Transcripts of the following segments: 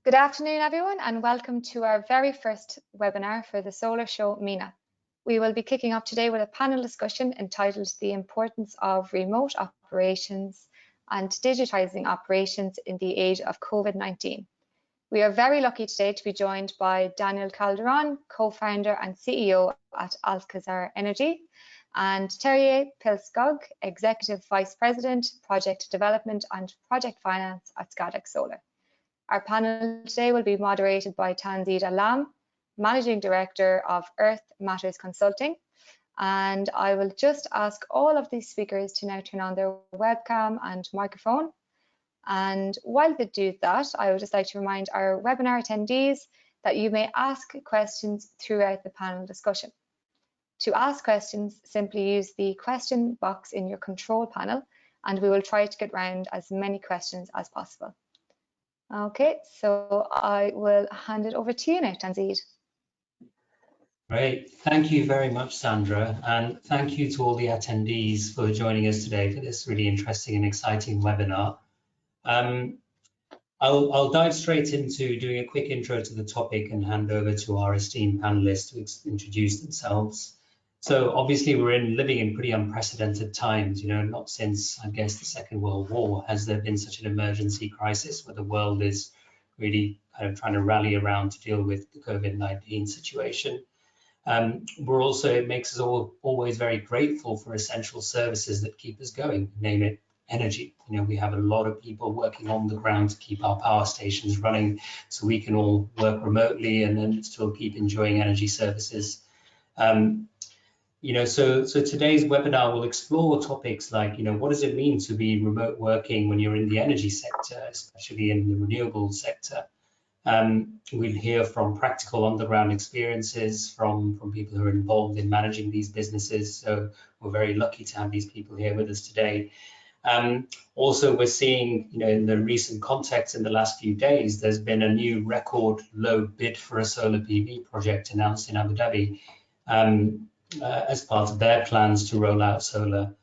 Good afternoon, everyone, and welcome to our very first webinar for the Solar Show MENA. We will be kicking off today with a panel discussion entitled The Importance of Remote Operations and Digitising Operations in the Age of COVID-19. We are very lucky today to be joined by Daniel Calderon, co-founder and CEO at Alcazar Energy, and Terje Pilskog, Executive Vice President, Project Development and Project Finance at Scatec Solar. Our panel today will be moderated by Tanzida Lam, Managing Director of Earth Matters Consulting. And I will just ask all of these speakers to now turn on their webcam and microphone. And while they do that, I would just like to remind our webinar attendees that you may ask questions throughout the panel discussion. To ask questions, simply use the question box in your control panel, and we will try to get round as many questions as possible. Okay, so I will hand it over to you now, Tanzid. Great, thank you very much, Sandra, and thank you to all the attendees for joining us today for this really interesting and exciting webinar. I'll dive straight into doing a quick intro to the topic and hand over to our esteemed panelists to introduce themselves. So obviously we're living in pretty unprecedented times, not since, I guess, the Second World War has there been such an emergency crisis where the world is really kind of trying to rally around to deal with the COVID-19 situation. It makes us always very grateful for essential services that keep us going, name it energy. We have a lot of people working on the ground to keep our power stations running so we can all work remotely and then still keep enjoying energy services. So today's webinar will explore topics like, what does it mean to be remote working when you're in the energy sector, especially in the renewable sector? We'll hear from practical on-the-ground experiences from people who are involved in managing these businesses. So we're very lucky to have these people here with us today. Also, we're seeing, in the recent context in the last few days, there's been a new record low bid for a solar PV project announced in Abu Dhabi. As part of their plans to roll out solar.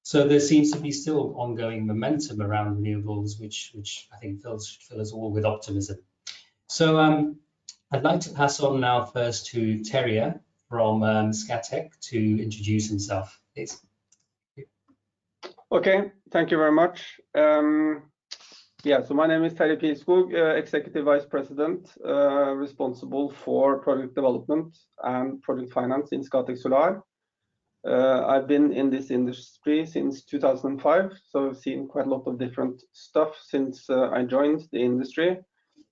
So there seems to be still ongoing momentum around renewables, which I think fill us all with optimism. So I'd like to pass on now first to Terje from Scatec to introduce himself, please. Okay, thank you very much. So my name is Terje Pilskog, Executive Vice President, responsible for Project Development and Project Finance in Scatec Solar. I've been in this industry since 2005, so I've seen quite a lot of different stuff since I joined the industry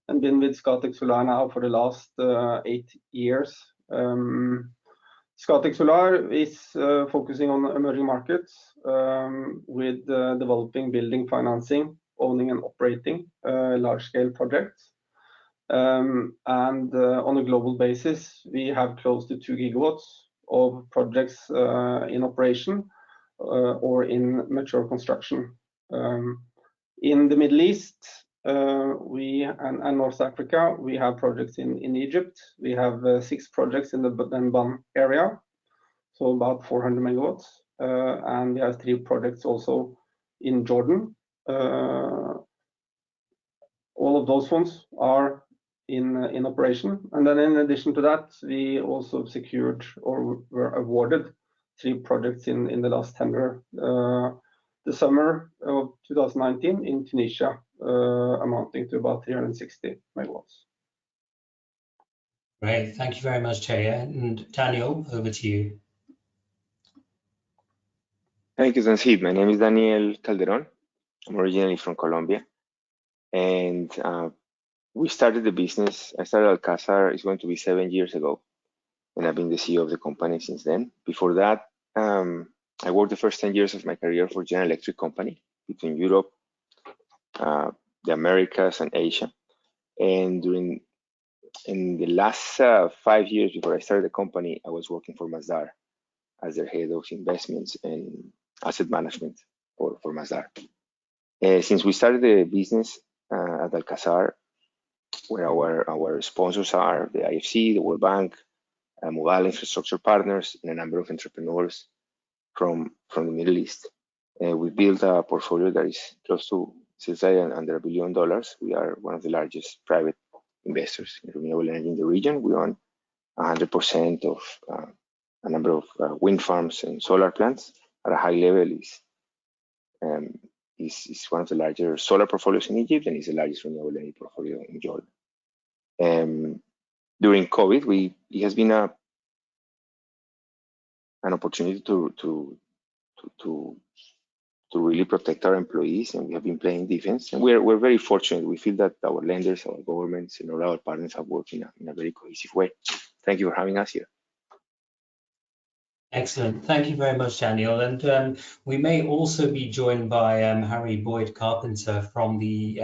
and been with Scatec Solar now for the last 8 years. Scatec Solar is focusing on emerging markets with developing, building, financing, owning and operating large-scale projects. On a global basis, we have close to 2 gigawatts of projects in operation or in mature construction. In the Middle East and North Africa, we have projects in Egypt. We have 6 projects in the Benban area, so about 400 megawatts. And we have 3 projects also in Jordan. All of those ones are in operation, and then in addition to that, we also secured or were awarded 3 projects in the last tender the summer of 2019 in Tunisia, amounting to about 360 megawatts. Great, thank you very much, Terje. And Daniel, over to you. Thank you, Zansid. My name is Daniel Calderon. I'm originally from Colombia, and we started the business. I started Alcazar, it's going to be 7 years ago, and I've been the CEO of the company since then. Before that, I worked the first 10 years of my career for General Electric company between Europe, the Americas, and Asia. And in the last 5 years before I started the company, I was working for Masdar as their head of investments and asset management for Masdar. Since we started the business at Alcazar, where our sponsors are the IFC, the World Bank, Mobile Infrastructure Partners, and a number of entrepreneurs from the Middle East. We built a portfolio that is close to, since under $1 billion. We are one of the largest private investors in renewable energy in the region. We own 100% of a number of wind farms and solar plants at a high level. Is one of the larger solar portfolios in Egypt, and is the largest renewable energy portfolio in Jordan. During COVID, it has been an opportunity to really protect our employees, and we have been playing defense. And we're very fortunate. We feel that our lenders, our governments, and all our partners have worked in a very cohesive way. Thank you for having us here. Excellent. Thank you very much, Daniel. And we may also be joined by Harry Boyd Carpenter from the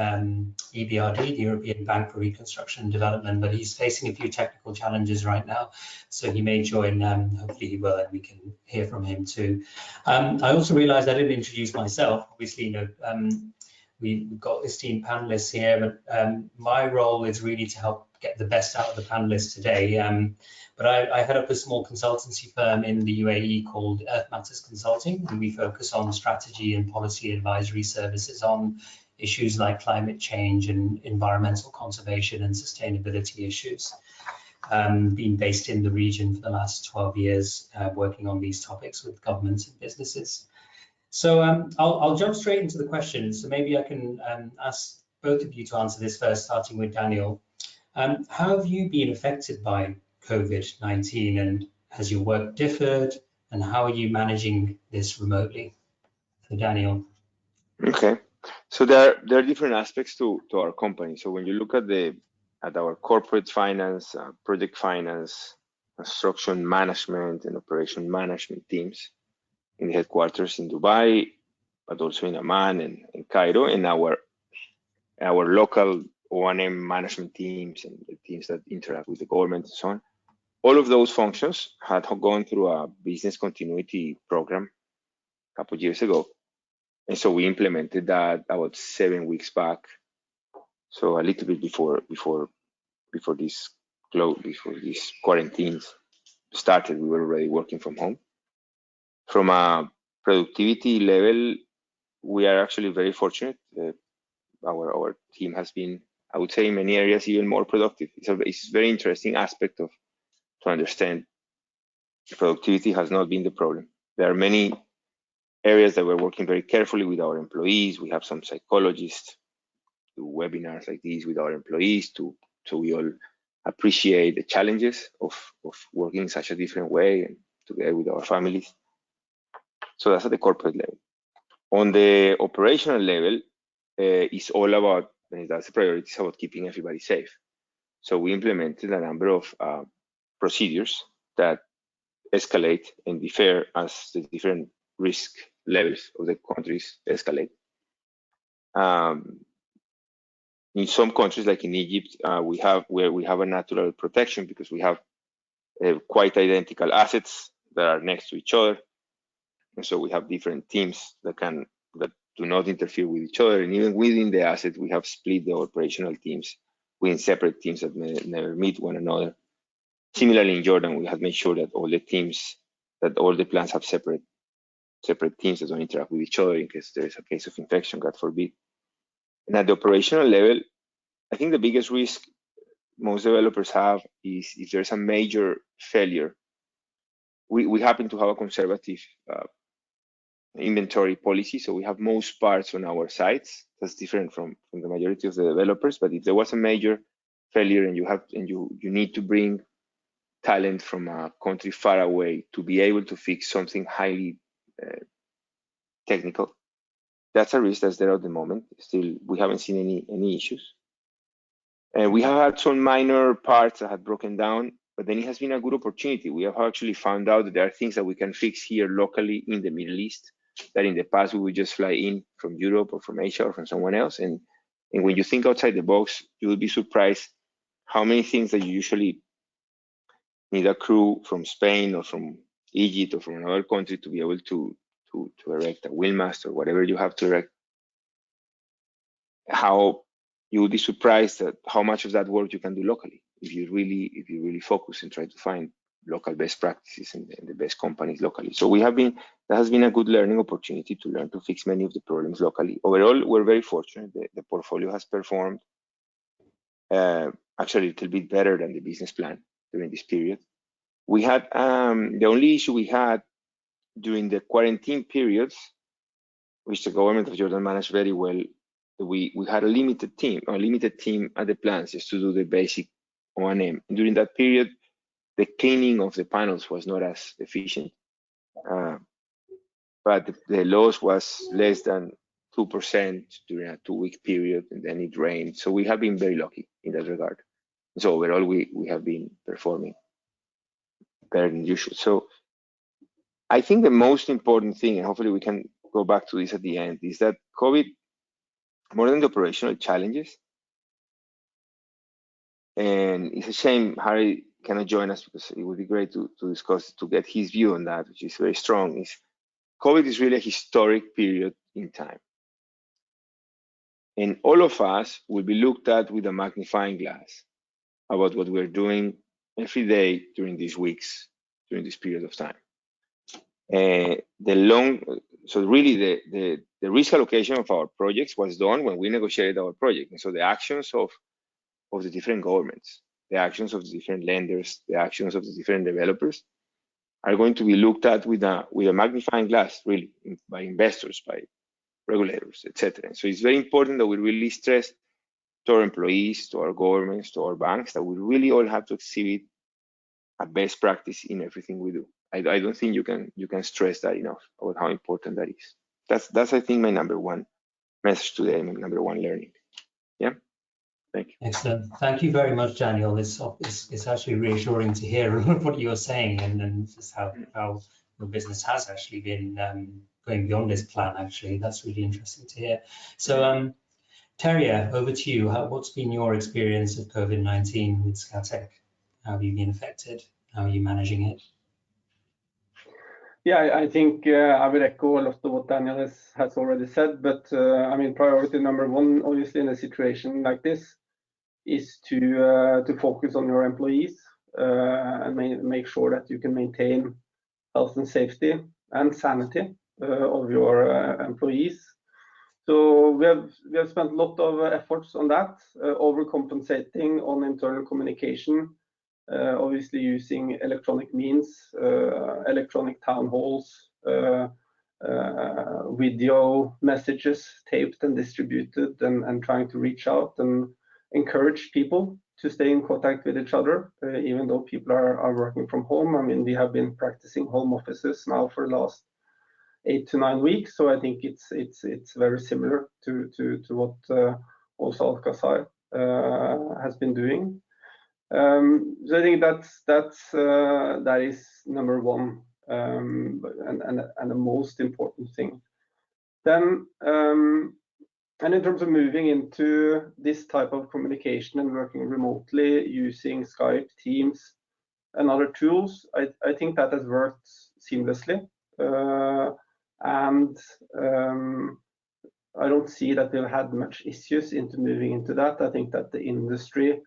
EBRD, the European Bank for Reconstruction and Development, but he's facing a few technical challenges right now, so he may join. Hopefully he will, and we can hear from him too. I also realized I didn't introduce myself. Obviously, we've got esteemed panelists here, but my role is really to help get the best out of the panelists today. But I head up a small consultancy firm in the UAE called Earth Matters Consulting, and we focus on strategy and policy advisory services on issues like climate change and environmental conservation and sustainability issues. Been based in the region for the last 12 years, working on these topics with governments and businesses. So I'll jump straight into the questions. So maybe I can ask both of you to answer this first, starting with Daniel. How have you been affected by COVID-19, and has your work differed, and how are you managing this remotely? So Daniel. Okay, so there are different aspects to our company. So when you look at our corporate finance, project finance, construction management, and operation management teams in the headquarters in Dubai, but also in Amman and in Cairo, and our local O&M management teams and the teams that interact with the government and so on. All of those functions had gone through a business continuity program a couple of years ago. And so we implemented that about 7 weeks back. So a little bit before these quarantines started, we were already working from home. From a productivity level, we are actually very fortunate. Our team has been, I would say, in many areas even more productive. It's a very interesting aspect to understand. Productivity has not been the problem. There are many areas that we're working very carefully with our employees. We have some psychologists do webinars like these with our employees so we all appreciate the challenges of working in such a different way and together with our families. So that's at the corporate level. On the operational level, it's all about, that's the priority, it's about keeping everybody safe. So we implemented a number of procedures that escalate and differ as the different risk levels of the countries escalate. In some countries, like in Egypt, we have a natural protection because we have quite identical assets that are next to each other, and so we have different teams that do not interfere with each other. And even within the asset, we have split the operational teams within separate teams that never meet one another. Similarly, in Jordan, we have made sure that all the plants have separate teams that don't interact with each other in case there is a case of infection, God forbid. And at the operational level, I think the biggest risk most developers have is if there's a major failure. We happen to have a conservative inventory policy, so we have most parts on our sites. That's different from the majority of the developers. But if there was a major failure and you need to bring talent from a country far away to be able to fix something highly technical, that's a risk that's there at the moment. Still, we haven't seen any issues. And we have had some minor parts that had broken down, but then it has been a good opportunity. We have actually found out that there are things that we can fix here locally in the Middle East that in the past we would just fly in from Europe or from Asia or from someone else. And when you think outside the box, you will be surprised how many things that you usually need a crew from Spain or from Egypt or from another country to be able to erect a windmast or whatever you have to erect, how you will be surprised at how much of that work you can do locally if you really focus and try to find local best practices and the best companies locally. So that has been a good learning opportunity to learn to fix many of the problems locally. Overall, we're very fortunate. The portfolio has performed actually a little bit better than the business plan during this period. We had the only issue we had during the quarantine periods, which the government of Jordan managed very well. We had a limited team at the plants just to do the basic O&M. During that period, the cleaning of the panels was not as efficient, but the loss was less than 2% during a 2-week period, and then it rained. So we have been very lucky in that regard. So overall, we have been performing better than usual. So I think the most important thing, and hopefully we can go back to this at the end, is that COVID, more than the operational challenges, and it's a shame Harry cannot join us because it would be great to discuss, to get his view on that, which is very strong, is COVID is really a historic period in time. And all of us will be looked at with a magnifying glass about what we're doing every day during these weeks, during this period of time. So really the risk allocation of our projects was done when we negotiated our project. And so the actions of the different governments, the actions of the different lenders, the actions of the different developers are going to be looked at with a magnifying glass, really, by investors, by regulators, etc. So it's very important that we really stress to our employees, to our governments, to our banks, that we really all have to exhibit a best practice in everything we do. I don't think you can stress that enough about how important that is. That's I think my number one message today, my number one learning. Yeah. Thank you. Excellent. Thank you very much, Daniel. It's actually reassuring to hear what you're saying and just how your business has actually been going beyond this plan. Actually, that's really interesting to hear. So, Terje, over to you. What's been your experience of COVID-19 with Scatec? How have you been affected? How are you managing it? Yeah, I think I would echo a lot of what Daniel has already said, but I mean, priority number one, obviously, in a situation like this, is to focus on your employees and make sure that you can maintain health and safety and sanity of your employees. So we have spent a lot of efforts on that, overcompensating on internal communication. Obviously using electronic means, electronic town halls, video messages taped and distributed, and trying to reach out and encourage people to stay in contact with each other, even though people are working from home. I mean, we have been practicing home offices now for the last 8 to 9 weeks, so I think it's very similar to what also Alcazar has been doing. So I think that is number one, and the most important thing. Then, and in terms of moving into this type of communication and working remotely using Skype, Teams, and other tools, I think that has worked seamlessly, and I don't see that we've had much issues into moving into that. I think that the industry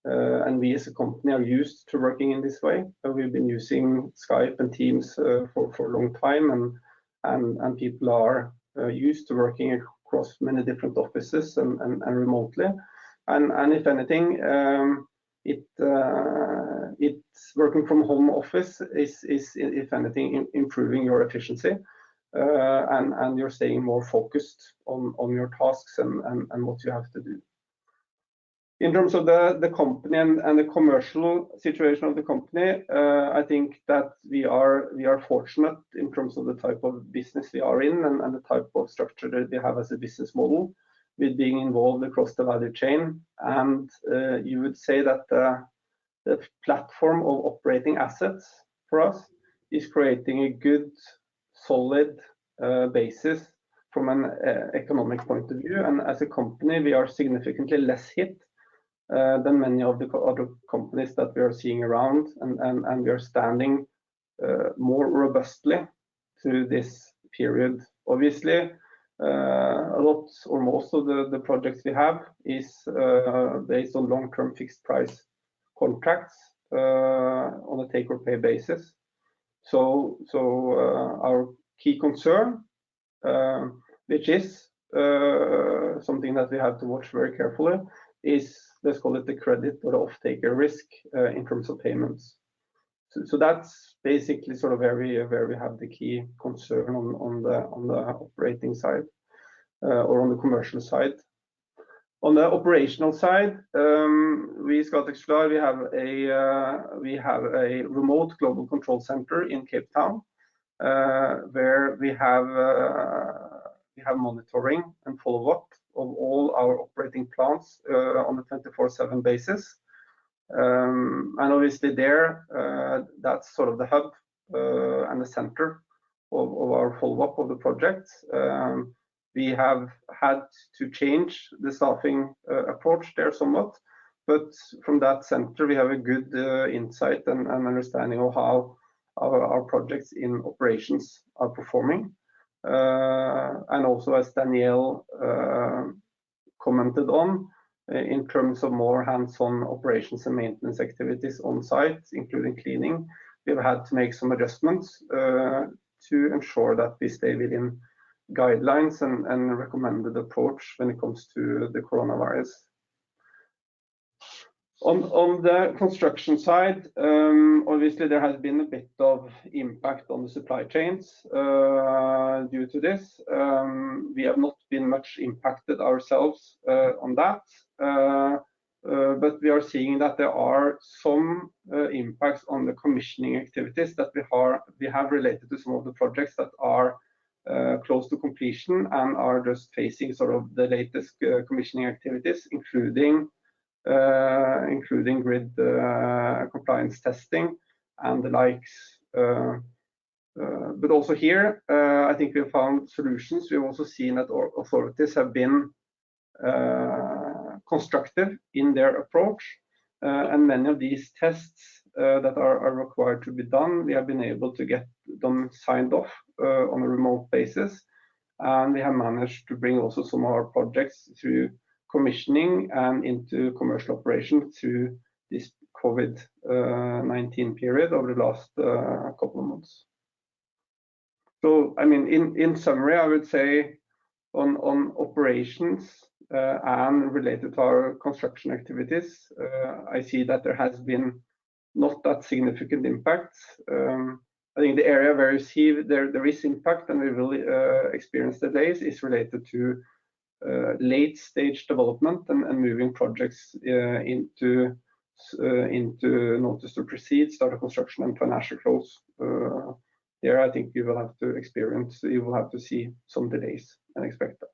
and we as a company are used to working in this way. We've been using Skype and Teams for a long time, and people are used to working across many different offices and remotely. And if anything, it's working from home office is if anything improving your efficiency, and you're staying more focused on your tasks and what you have to do. In terms of the company and the commercial situation of the company, I think that we are fortunate in terms of the type of business we are in and the type of structure that we have as a business model, with being involved across the value chain. And you would say that the platform of operating assets for us is creating a good, solid basis from an economic point of view. And as a company, we are significantly less hit than many of the other companies that we are seeing around, and we are standing more robustly through this period. Obviously, a lot or most of the projects we have is based on long-term fixed price contracts on a take or pay basis. So our key concern, which is something that we have to watch very carefully, is, let's call it the credit or the off-taker risk in terms of payments. So that's basically sort of where we have the key concern on the operating side or on the commercial side. On the operational side, we Scatec Solar, we have a remote global control center in Cape Town, where we have monitoring and follow-up of all our operating plants on a 24/7 basis. And obviously there, that's sort of the hub and the center of our follow-up of the projects. We have had to change the staffing approach there somewhat, but from that center we have a good insight and understanding of how our projects in operations are performing. And also, as Danielle commented on, in terms of more hands-on operations and maintenance activities on site, including cleaning, we've had to make some adjustments to ensure that we stay within guidelines and recommended approach when it comes to the coronavirus. On the construction side, obviously there has been a bit of impact on the supply chains due to this. We have not been much impacted ourselves on that, but we are seeing that there are some impacts on the commissioning activities that we have related to some of the projects that are close to completion and are just facing sort of the latest commissioning activities, including grid compliance testing and the likes. But also here, I think we have found solutions. We've also seen that authorities have been constructive in their approach, and many of these tests that are required to be done, we have been able to get them signed off on a remote basis, and we have managed to bring also some of our projects through commissioning and into commercial operation through this COVID-19 period over the last couple of months. So, I mean, in summary, I would say on operations and related to our construction activities, I see that there has been not that significant impact. I think the area where you see there is impact and we will experience delays is related to late stage development and moving projects into notice to proceed, start of construction and financial close. There I think you will have to see some delays and expect that.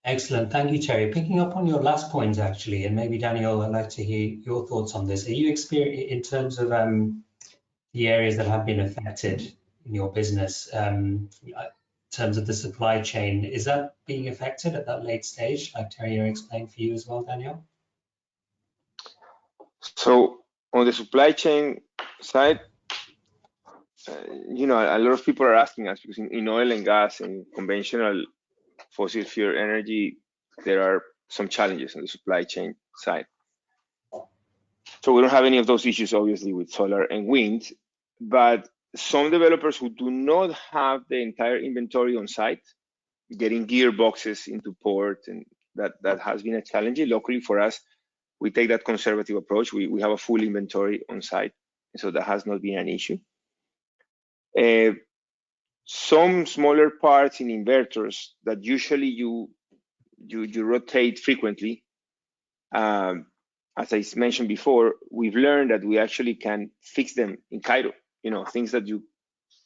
Excellent, thank you, Terry. Picking up on your last point actually, and maybe Daniel, I'd like to hear your thoughts on this. Are you experiencing, in terms of the areas that have been affected in your business, in terms of the supply chain, is that being affected at that late stage, like Terry explained for you as well, Daniel? So on the supply chain side, you know, a lot of people are asking us because in oil and gas and conventional fossil fuel energy, there are some challenges on the supply chain side. So we don't have any of those issues, obviously, with solar and wind, but some developers who do not have the entire inventory on site, getting gearboxes into port, and that has been a challenge. Locally for us, we take that conservative approach. We have a full inventory on site, so that has not been an issue. Some smaller parts in inverters that usually you rotate frequently. As I mentioned before, we've learned that we actually can fix them in Cairo. You know, things that you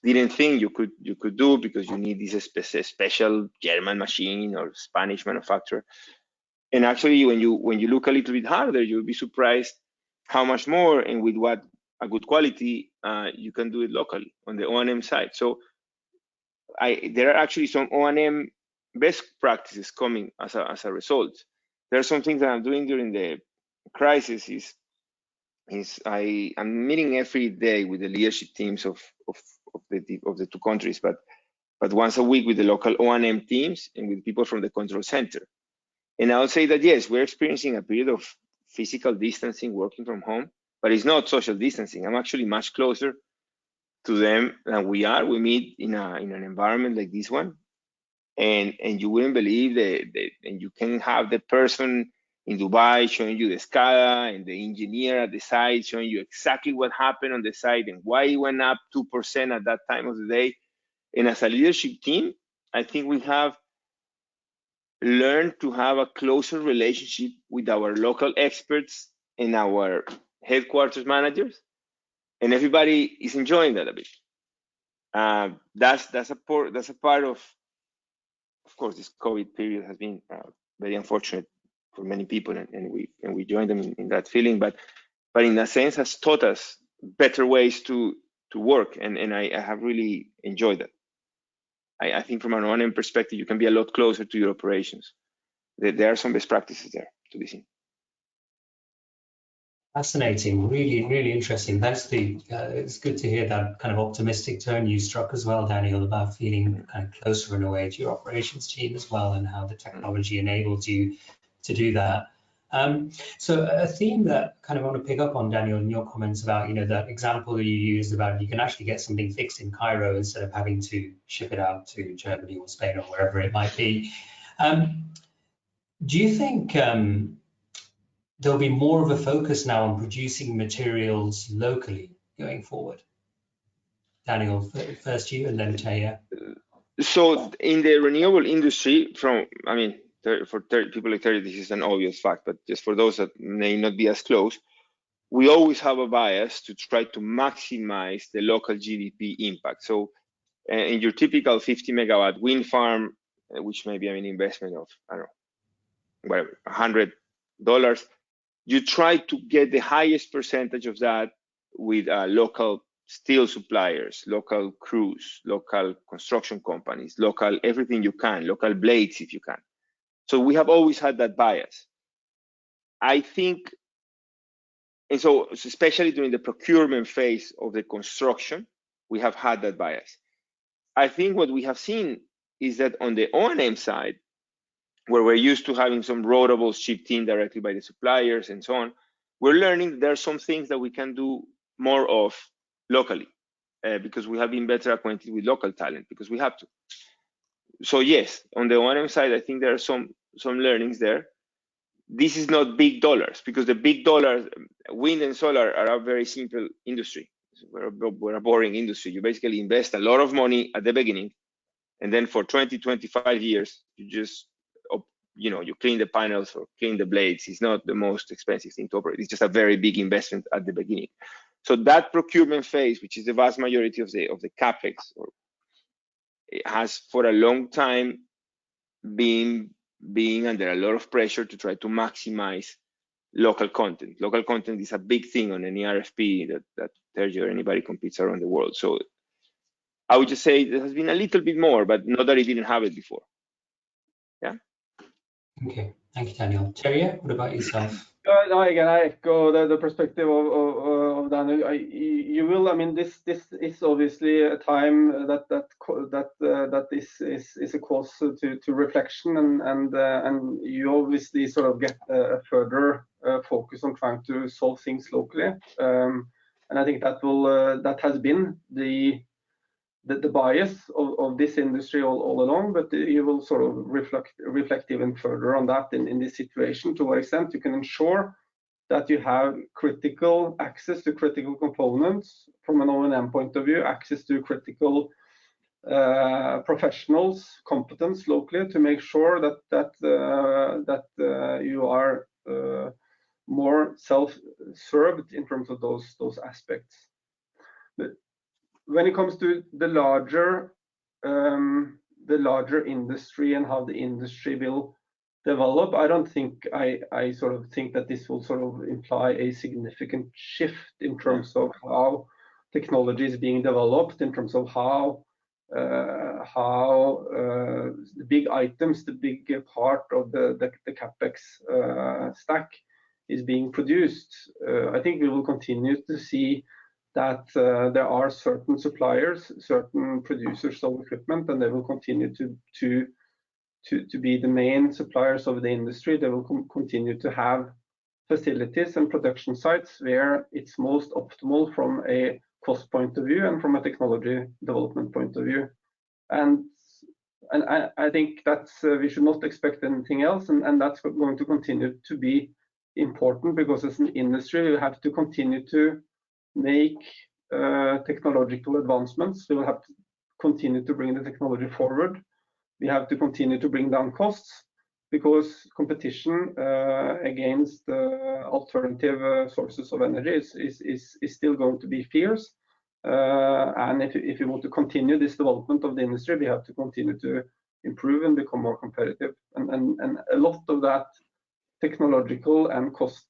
didn't think you could do because you need this special German machine or Spanish manufacturer. And actually, when you look a little bit harder, you'll be surprised how much more and with what a good quality you can do it locally on the O&M side. So there are actually some O&M best practices coming as a result. There are some things that I'm doing during the crisis is I'm meeting every day with the leadership teams of the two countries, but once a week with the local O&M teams and with people from the control center. And I'll say that yes, we're experiencing a period of physical distancing, working from home, but it's not social distancing. I'm actually much closer to them than we are. We meet in an environment like this one, and you wouldn't believe and you can have the person in Dubai, showing you the SCADA and the engineer at the site, showing you exactly what happened on the site and why it went up 2% at that time of the day. And as a leadership team, I think we have learned to have a closer relationship with our local experts and our headquarters managers, and everybody is enjoying that a bit. That's a part of course, this COVID period has been very unfortunate for many people, and we join them in that feeling. But in a sense, has taught us better ways to work, and I have really enjoyed that. I think from an O&M perspective, you can be a lot closer to your operations. There are some best practices there to be seen. Fascinating, really interesting. Thanks, it's good to hear that kind of optimistic tone you struck as well, Daniel, about feeling kind of closer in a way to your operations team as well, and how the technology enables you to do that. So a theme that kind of want to pick up on, Daniel, in your comments about, that example that you used about you can actually get something fixed in Cairo instead of having to ship it out to Germany or Spain or wherever it might be. Do you think there'll be more of a focus now on producing materials locally going forward? Daniel, first you, and then Taya. So in the renewable industry, for people like Terry, this is an obvious fact, but just for those that may not be as close, we always have a bias to try to maximize the local GDP impact. So in your typical 50 megawatt wind farm, which may be an investment of, I don't know, whatever, $100, you try to get the highest percentage of that with local steel suppliers, local crews, local construction companies, local everything you can, local blades if you can. So we have always had that bias. I think, and so especially during the procurement phase of the construction, we have had that bias. I think what we have seen is that on the O&M side, where we're used to having some rotables shipped in directly by the suppliers and so on, we're learning that there are some things that we can do more of locally because we have been better acquainted with local talent because we have to. So yes, on the O&M side, I think there are some learnings there. This is not big dollars because the big dollars, wind and solar are a very simple industry. We're a boring industry. You basically invest a lot of money at the beginning, and then for 20, 25 years, you just you clean the panels or clean the blades. It's not the most expensive thing to operate. It's just a very big investment at the beginning. So that procurement phase, which is the vast majority of the capex, it has for a long time been under a lot of pressure to try to maximize local content. Local content is a big thing on any RFP that Sergio or anybody competes around the world. So I would just say there has been a little bit more, but not that it didn't have it before. Yeah. Okay, thank you, Daniel. Terry, what about yourself? Again, I echo the perspective of Daniel. You will. I mean, this is obviously a time that is a cause to reflection, and you obviously sort of get a further focus on trying to solve things locally. And I think that has been the bias of this industry all along, but you will sort of reflect even further on that in this situation, to what extent you can ensure that you have critical access to critical components from an O&M point of view, access to critical professionals, competence locally, to make sure that you are more self-served in terms of those aspects. But when it comes to the larger industry and how the industry will develop, I don't think I sort of think that this will sort of imply a significant shift in terms of how technology is being developed, in terms of how the big items, the big part of the capex stack is being produced. I think we will continue to see that there are certain suppliers, certain producers of equipment, and they will continue to be the main suppliers of the industry. They will continue to have facilities and production sites where it's most optimal from a cost point of view and from a technology development point of view. And and I think that's we should not expect anything else, and that's going to continue to be important, because as an industry we have to continue to make technological advancements. We will have to continue to bring the technology forward. We have to continue to bring down costs, because competition against alternative sources of energy is still going to be fierce. And if you want to continue this development of the industry, we have to continue to improve and become more competitive. And a lot of that technological and cost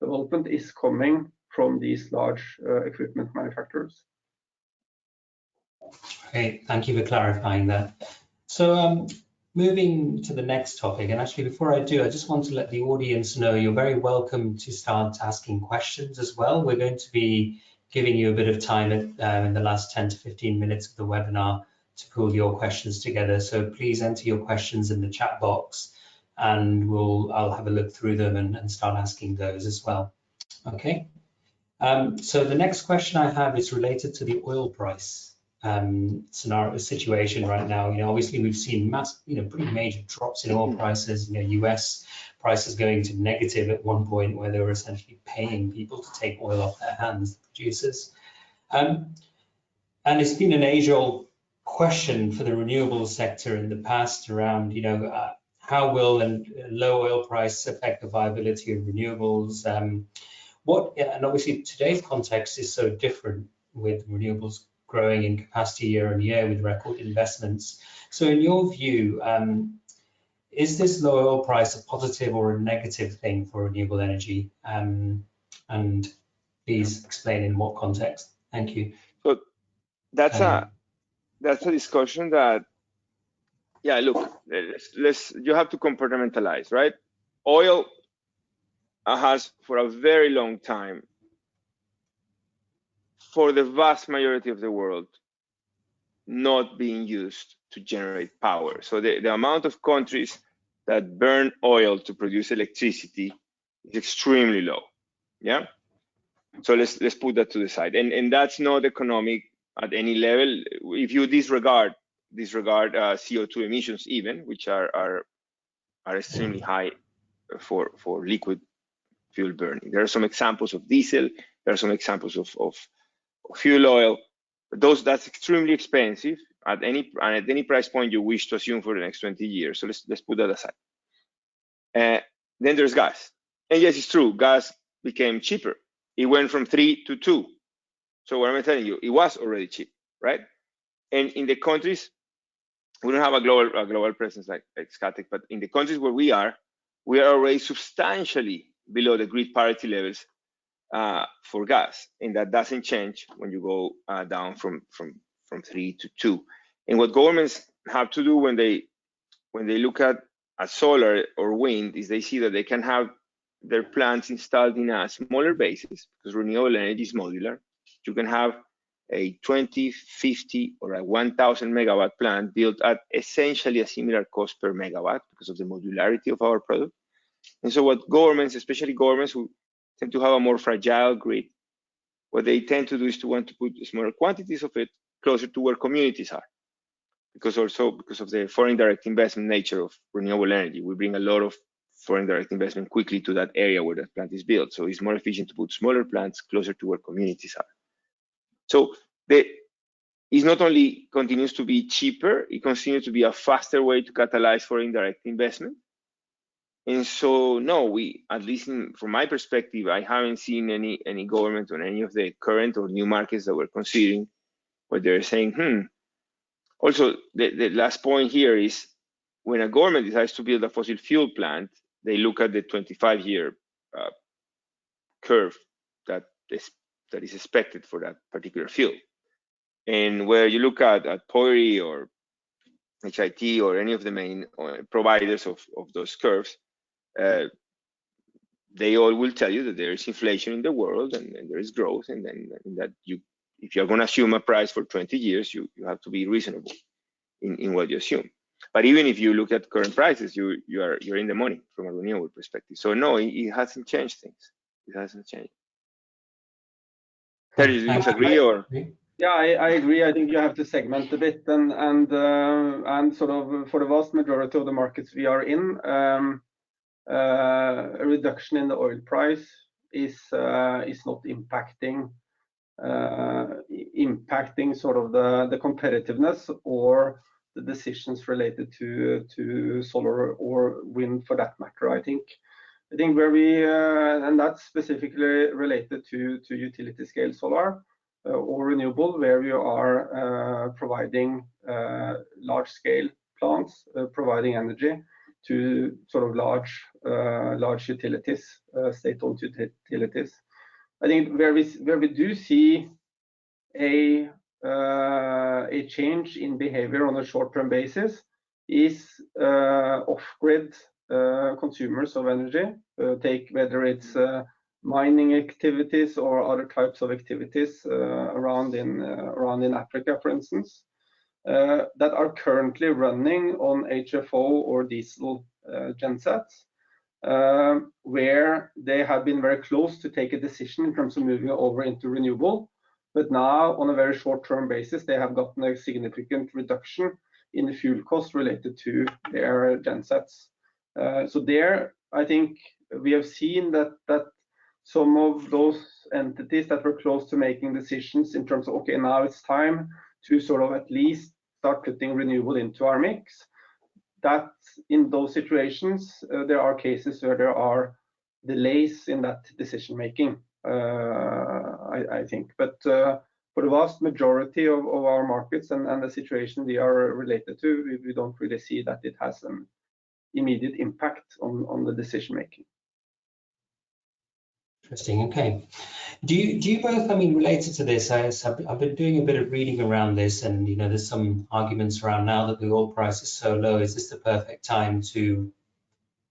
development is coming from these large equipment manufacturers. Great, thank you for clarifying that. So moving to the next topic, and actually before I do, I just want to let the audience know you're very welcome to start asking questions as well. We're going to be giving you a bit of time in the last 10 to 15 minutes of the webinar to pull your questions together. So please enter your questions in the chat box, and I'll have a look through them and start asking those as well. Okay. So the next question I have is related to the oil price situation right now. Obviously we've seen pretty major drops in oil prices. US prices going to negative at one point, where they were essentially paying people to take oil off their hands, the producers. And it's been an age-old question for the renewable sector in the past around, how will a low oil price affect the viability of renewables? And obviously today's context is so different, with renewables growing in capacity year on year with record investments. So in your view, is this low oil price a positive or a negative thing for renewable energy? And please explain in what context. Thank you. So that's a discussion that, look, you have to compartmentalize, right? Oil has for a very long time, for the vast majority of the world, not being used to generate power. So the amount of countries that burn oil to produce electricity is extremely low. Yeah. So let's put that to the side, and that's not economic at any level. If you disregard CO2 emissions, even, which are extremely high for liquid fuel burning. There are some examples of diesel. There are some examples of fuel oil. That's extremely expensive at any price point you wish to assume for the next 20 years. So let's put that aside. Then there's gas, and yes, it's true. Gas became cheaper. It went from 3 to 2. So what am I telling you? It was already cheap, right? And in the countries, we don't have a global presence like Scatec, but in the countries where we are already substantially below the grid parity levels for gas, and that doesn't change when you go down from 3 to 2. And what governments have to do when they look at solar or wind is they see that they can have their plants installed in a smaller basis, because renewable energy is modular. You can have a 20, 50, or a 1,000 megawatt plant built at essentially a similar cost per megawatt because of the modularity of our product. And so what governments, especially governments who tend to have a more fragile grid, what they tend to do is to want to put smaller quantities of it closer to where communities are. Because of the foreign direct investment nature of renewable energy, we bring a lot of foreign direct investment quickly to that area where that plant is built. So it's more efficient to put smaller plants closer to where communities are. So it not only continues to be cheaper, it continues to be a faster way to catalyze foreign direct investment. And so, no, at least from my perspective, I haven't seen any government on any of the current or new markets that we're considering where they're saying, Also, the last point here is, when a government decides to build a fossil fuel plant, they look at the 25-year curve that is expected for that particular fuel. And where you look at PORI or HIT or any of the main providers of those curves, they all will tell you that there is inflation in the world and there is growth, and that if you're going to assume a price for 20 years, you have to be reasonable in what you assume. But even if you look at current prices, you're in the money from a renewable perspective. So no, it hasn't changed things. It hasn't changed. Terry, do you disagree or? Yeah, I agree. I think you have to segment a bit, and sort of for the vast majority of the markets we are in, a reduction in the oil price is not impacting sort of the competitiveness or the decisions related to solar or wind for that matter. I think where we and that's specifically related to utility scale solar or renewable, where we are providing large scale plants, providing energy to sort of large utilities, state-owned utilities. I think where we do see a change in behavior on a short-term basis is off-grid consumers of energy. Take whether it's mining activities or other types of activities around in Africa, for instance, that are currently running on HFO or diesel gensets, where they have been very close to take a decision in terms of moving over into renewable. But now, on a very short-term basis, they have gotten a significant reduction in the fuel cost related to their gensets. So there, I think we have seen that some of those entities that were close to making decisions in terms of, okay, now it's time to sort of at least start putting renewable into our mix, that in those situations, there are cases where there are delays in that decision making, I think. But for the vast majority of our markets and the situation we are related to, we don't really see that it has an immediate impact on the decision making. Interesting. Okay. Do you both, I mean, related to this, I've been doing a bit of reading around this, and you know, there's some arguments around now that the oil price is so low. Is this the perfect time to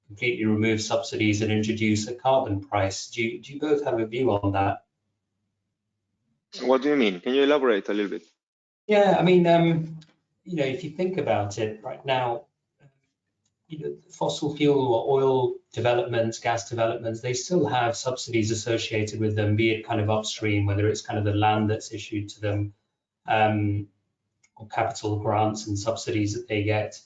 completely remove subsidies and introduce a carbon price? Do you both have a view on that? What do you mean? Can you elaborate a little bit? Yeah, I mean, you know, if you think about it right now, you know, fossil fuel or oil developments, gas developments, they still have subsidies associated with them, be it kind of upstream, whether it's kind of the land that's issued to them, or capital grants and subsidies that they get.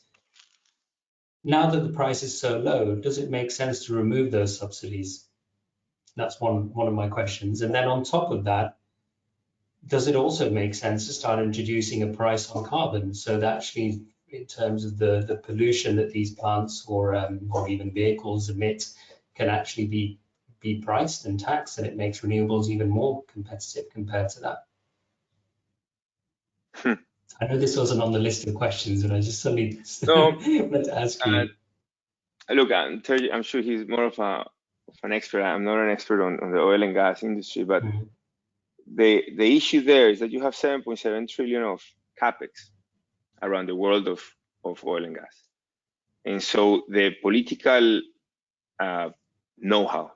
Now that the price is so low, does it make sense to remove those subsidies? That's one of my questions. And then on top of that, does it also make sense to start introducing a price on carbon, so that actually, in terms of the pollution that these plants or even vehicles emit, can actually be priced and taxed, and it makes renewables even more competitive compared to that? I know this wasn't on the list of questions, but I just suddenly wanted to ask you. Look, I'm sure he's more of an expert. I'm not an expert on the oil and gas industry, but the issue there is that you have 7.7 trillion of capex around the world of oil and gas, and so the political know-how,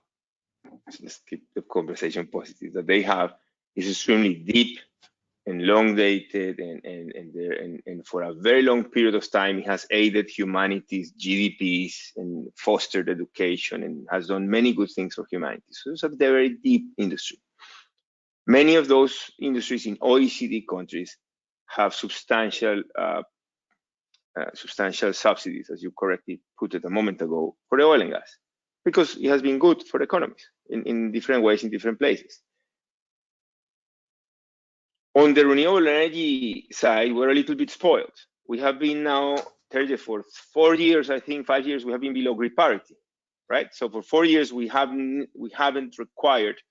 let's keep the conversation positive, that they have is extremely deep and long dated, and for a very long period of time, it has aided humanity's GDPs and fostered education and has done many good things for humanity. So it's a very deep industry. Many of those industries in OECD countries have substantial subsidies, as you correctly put it a moment ago, for the oil and gas, because it has been good for economies in different ways in different places. On the renewable energy side, we're a little bit spoiled. We have been now, for 4 years, I think 5 years, we have been below grid parity, right? So for 4 years, we haven't required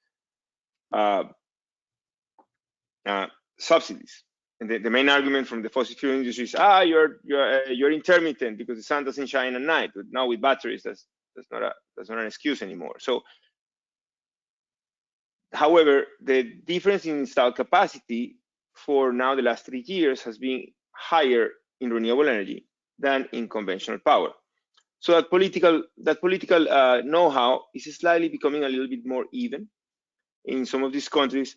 subsidies. And the main argument from the fossil fuel industry is, you're intermittent because the sun doesn't shine at night. But now with batteries, that's not an excuse anymore. So, however, the difference in installed capacity for now the last 3 years has been higher in renewable energy than in conventional power. So that political know-how is slightly becoming a little bit more even in some of these countries.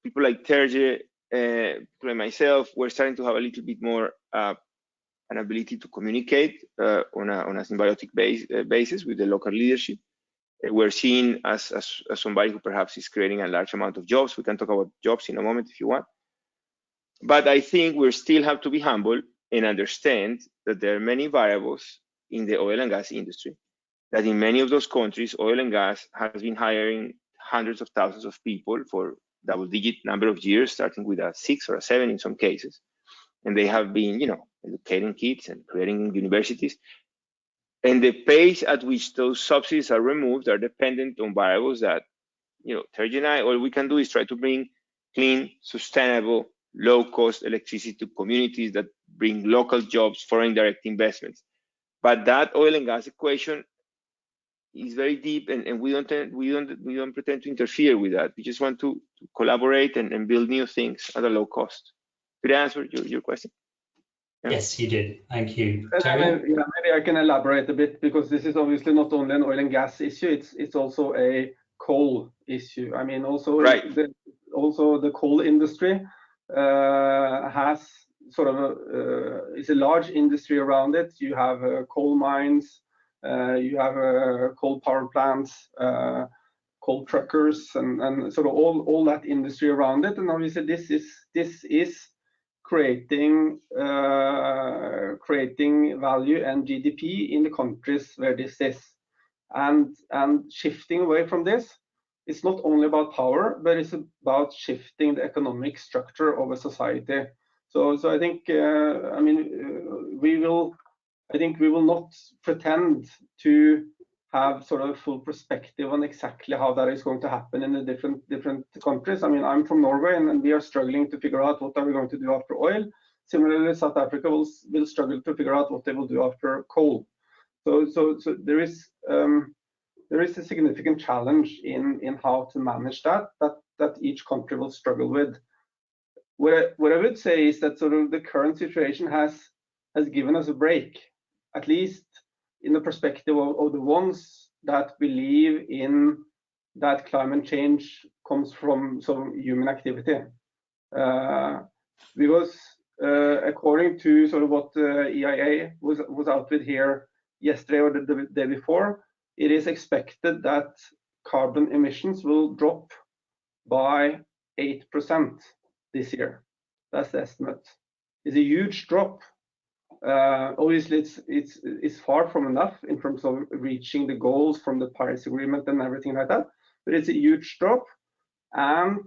People like Terje, people like myself, we're starting to have a little bit more an ability to communicate on a symbiotic basis with the local leadership. We're seen as somebody who perhaps is creating a large amount of jobs. We can talk about jobs in a moment if you want. But I think we still have to be humble and understand that there are many variables in the oil and gas industry, that in many of those countries, oil and gas has been hiring hundreds of thousands of people for double-digit number of years, starting with a 6 or a 7 in some cases. And they have been, educating kids and creating universities. And the pace at which those subsidies are removed are dependent on variables that, Terry and I, all we can do is try to bring clean, sustainable, low-cost electricity to communities that bring local jobs, foreign direct investments. But that oil and gas equation is very deep, and we don't pretend to interfere with that. We just want to collaborate and build new things at a low cost. Did I answer your question? Yeah. Yes, you did. Thank you. Maybe I can elaborate a bit, because this is obviously not only an oil and gas issue, it's also a coal issue. I mean, also right. the coal industry has sort of it's a large industry around it. You have coal mines, you have coal power plants, coal truckers, and sort of all that industry around it. And obviously this is creating value and GDP in the countries where this is, and shifting away from this. It's not only about power, but it's about shifting the economic structure of a society. So I think we will not pretend to have sort of full perspective on exactly how that is going to happen in the different countries. I mean, I'm from Norway, and we are struggling to figure out what are we going to do after oil. Similarly, South Africa will struggle to figure out what they will do after coal. So there is a significant challenge in how to manage that each country will struggle with. What I would say is that sort of the current situation has given us a break, at least in the perspective of the ones that believe in that climate change comes from some human activity. Because according to sort of what the EIA was out with here yesterday or the day before, it is expected that carbon emissions will drop by 8% this year. That's the estimate. It's a huge drop. Obviously, it's far from enough in terms of reaching the goals from the Paris Agreement and everything like that. But it's a huge drop, and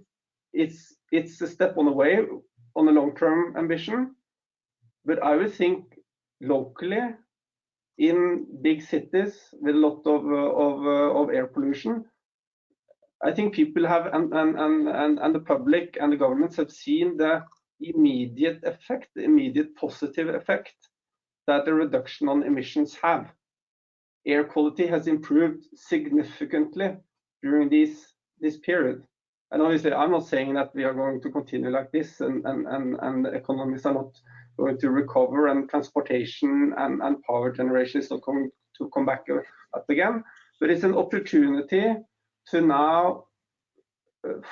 it's a step on the way on the long-term ambition. But I would think locally, in big cities with a lot of air pollution, I think people have and the public and the governments have seen the immediate effect, the immediate positive effect that the reduction on emissions have. Air quality has improved significantly during this period. And obviously, I'm not saying that we are going to continue like this, and the economies are not going to recover, and transportation and power generation is not going to come back up again. But it's an opportunity to now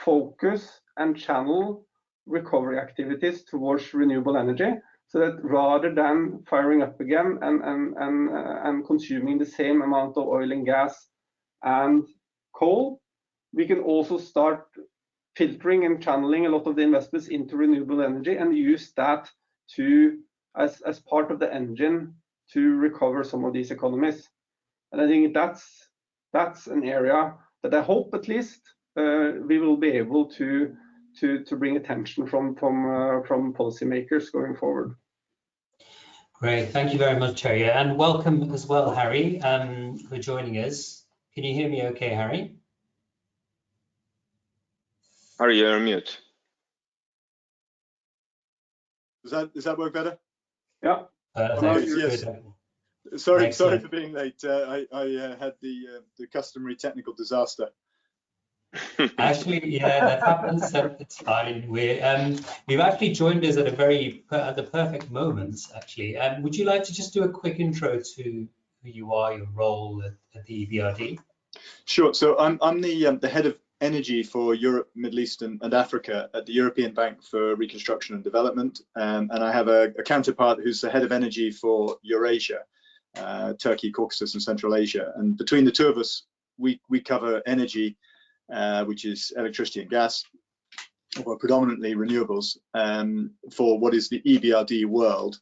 focus and channel recovery activities towards renewable energy, so that rather than firing up again and consuming the same amount of oil and gas and coal, we can also start filtering and channeling a lot of the investments into renewable energy and use that as part of the engine to recover some of these economies. And I think that's an area that I hope at least we will be able to bring attention from policymakers going forward. Great, thank you very much, Terje, and welcome as well, Harry, for joining us. Can you hear me okay, Harry? Harry, you're on mute. Does that work better? Yeah. Yes. Sorry for being late. I had the customary technical disaster. Actually, yeah, that happens. It's fine. You've actually joined us at the perfect moment. Actually, would you like to just do a quick intro to who you are, your role at the EBRD? Sure. So I'm the head of energy for Europe, Middle East, and Africa at the European Bank for Reconstruction and Development, and I have a counterpart who's the head of energy for Eurasia, Turkey, Caucasus, and Central Asia. And between the two of us, we cover energy, which is electricity and gas, or predominantly renewables, for what is the EBRD world.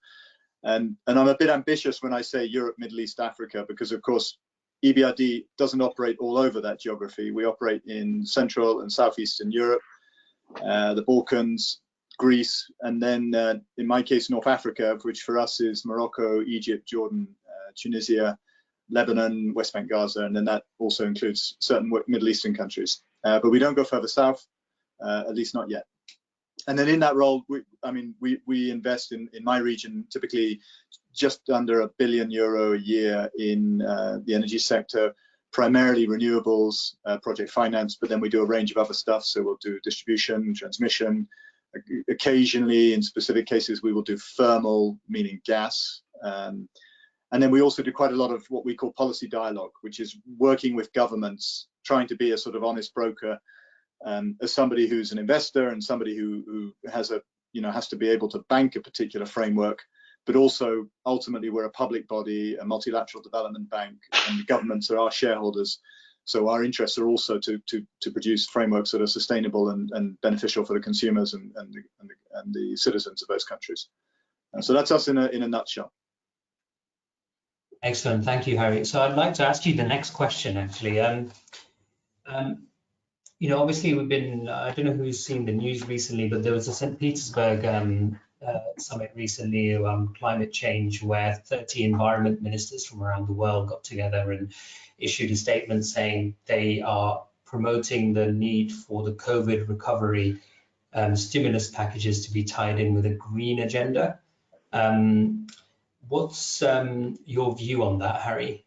And I'm a bit ambitious when I say Europe, Middle East, Africa, because of course EBRD doesn't operate all over that geography. We operate in Central and Southeastern Europe, the Balkans, Greece, and then in my case, North Africa, which for us is Morocco, Egypt, Jordan, Tunisia, Lebanon, West Bank, Gaza, and then that also includes certain Middle Eastern countries. But we don't go further south, at least not yet. And then in that role, we invest in my region typically just under €1 billion a year in the energy sector, primarily renewables, project finance, but then we do a range of other stuff. So we'll do distribution, transmission. Occasionally, in specific cases, we will do thermal, meaning gas. And then we also do quite a lot of what we call policy dialogue, which is working with governments, trying to be a sort of honest broker, as somebody who's an investor and somebody who has to be able to bank a particular framework, but also ultimately we're a public body, a multilateral development bank, and the governments are our shareholders. So our interests are also to produce frameworks that are sustainable and beneficial for the consumers and the citizens of those countries. So that's us in a nutshell. Excellent, thank you, Harry. So I'd like to ask you the next question, actually. Obviously we've been, I don't know who's seen the news recently, but there was a St. Petersburg summit recently around climate change, where 30 environment ministers from around the world got together and issued a statement saying they are promoting the need for the COVID recovery stimulus packages to be tied in with a green agenda. What's your view on that, Harry?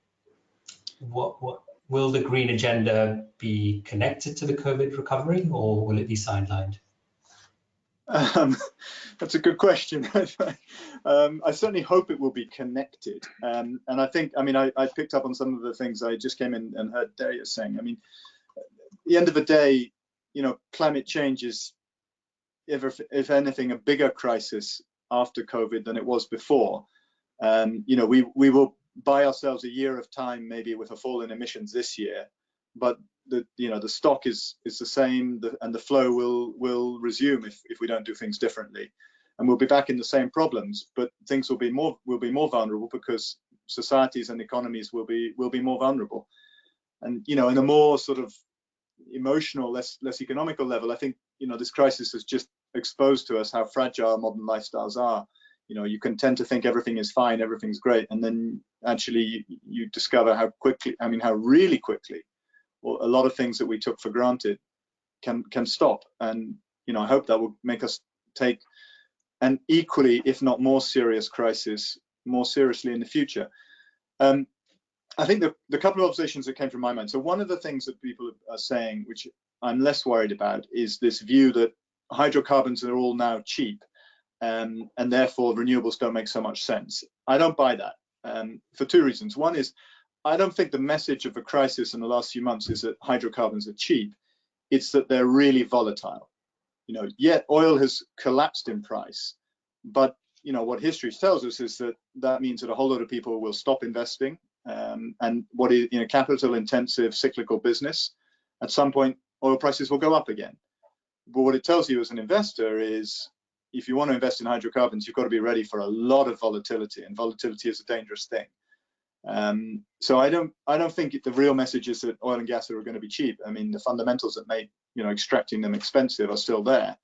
What will the green agenda be connected to the COVID recovery, or will it be sidelined? That's a good question. I certainly hope it will be connected. And I think, I picked up on some of the things I just came in and heard Darius saying. At the end of the day, climate change is, if anything, a bigger crisis after COVID than it was before. We will buy ourselves a year of time, maybe with a fall in emissions this year, but the stock is the same, and the flow will resume if we don't do things differently, and we'll be back in the same problems. But things will be more vulnerable because societies and economies will be more vulnerable. And in a more sort of emotional, less economical level, I think this crisis has just exposed to us how fragile modern lifestyles are. You can tend to think everything is fine, everything's great, and then actually you discover how really quickly, well, a lot of things that we took for granted can stop. And I hope that will make us take an equally, if not more serious crisis more seriously in the future. I think the couple of observations that came from my mind. So one of the things that people are saying, which I'm less worried about, is this view that hydrocarbons are all now cheap. And therefore renewables don't make so much sense. I don't buy that for two reasons. One is, I don't think the message of the crisis in the last few months is that hydrocarbons are cheap. It's that they're really volatile. Yet oil has collapsed in price, but what history tells us is that means that a whole lot of people will stop investing, and what is capital intensive cyclical business, at some point oil prices will go up again. But what it tells you as an investor is, if you want to invest in hydrocarbons, you've got to be ready for a lot of volatility, and volatility is a dangerous thing. So I don't think the real message is that oil and gas are going to be cheap. The fundamentals that make extracting them expensive are still there,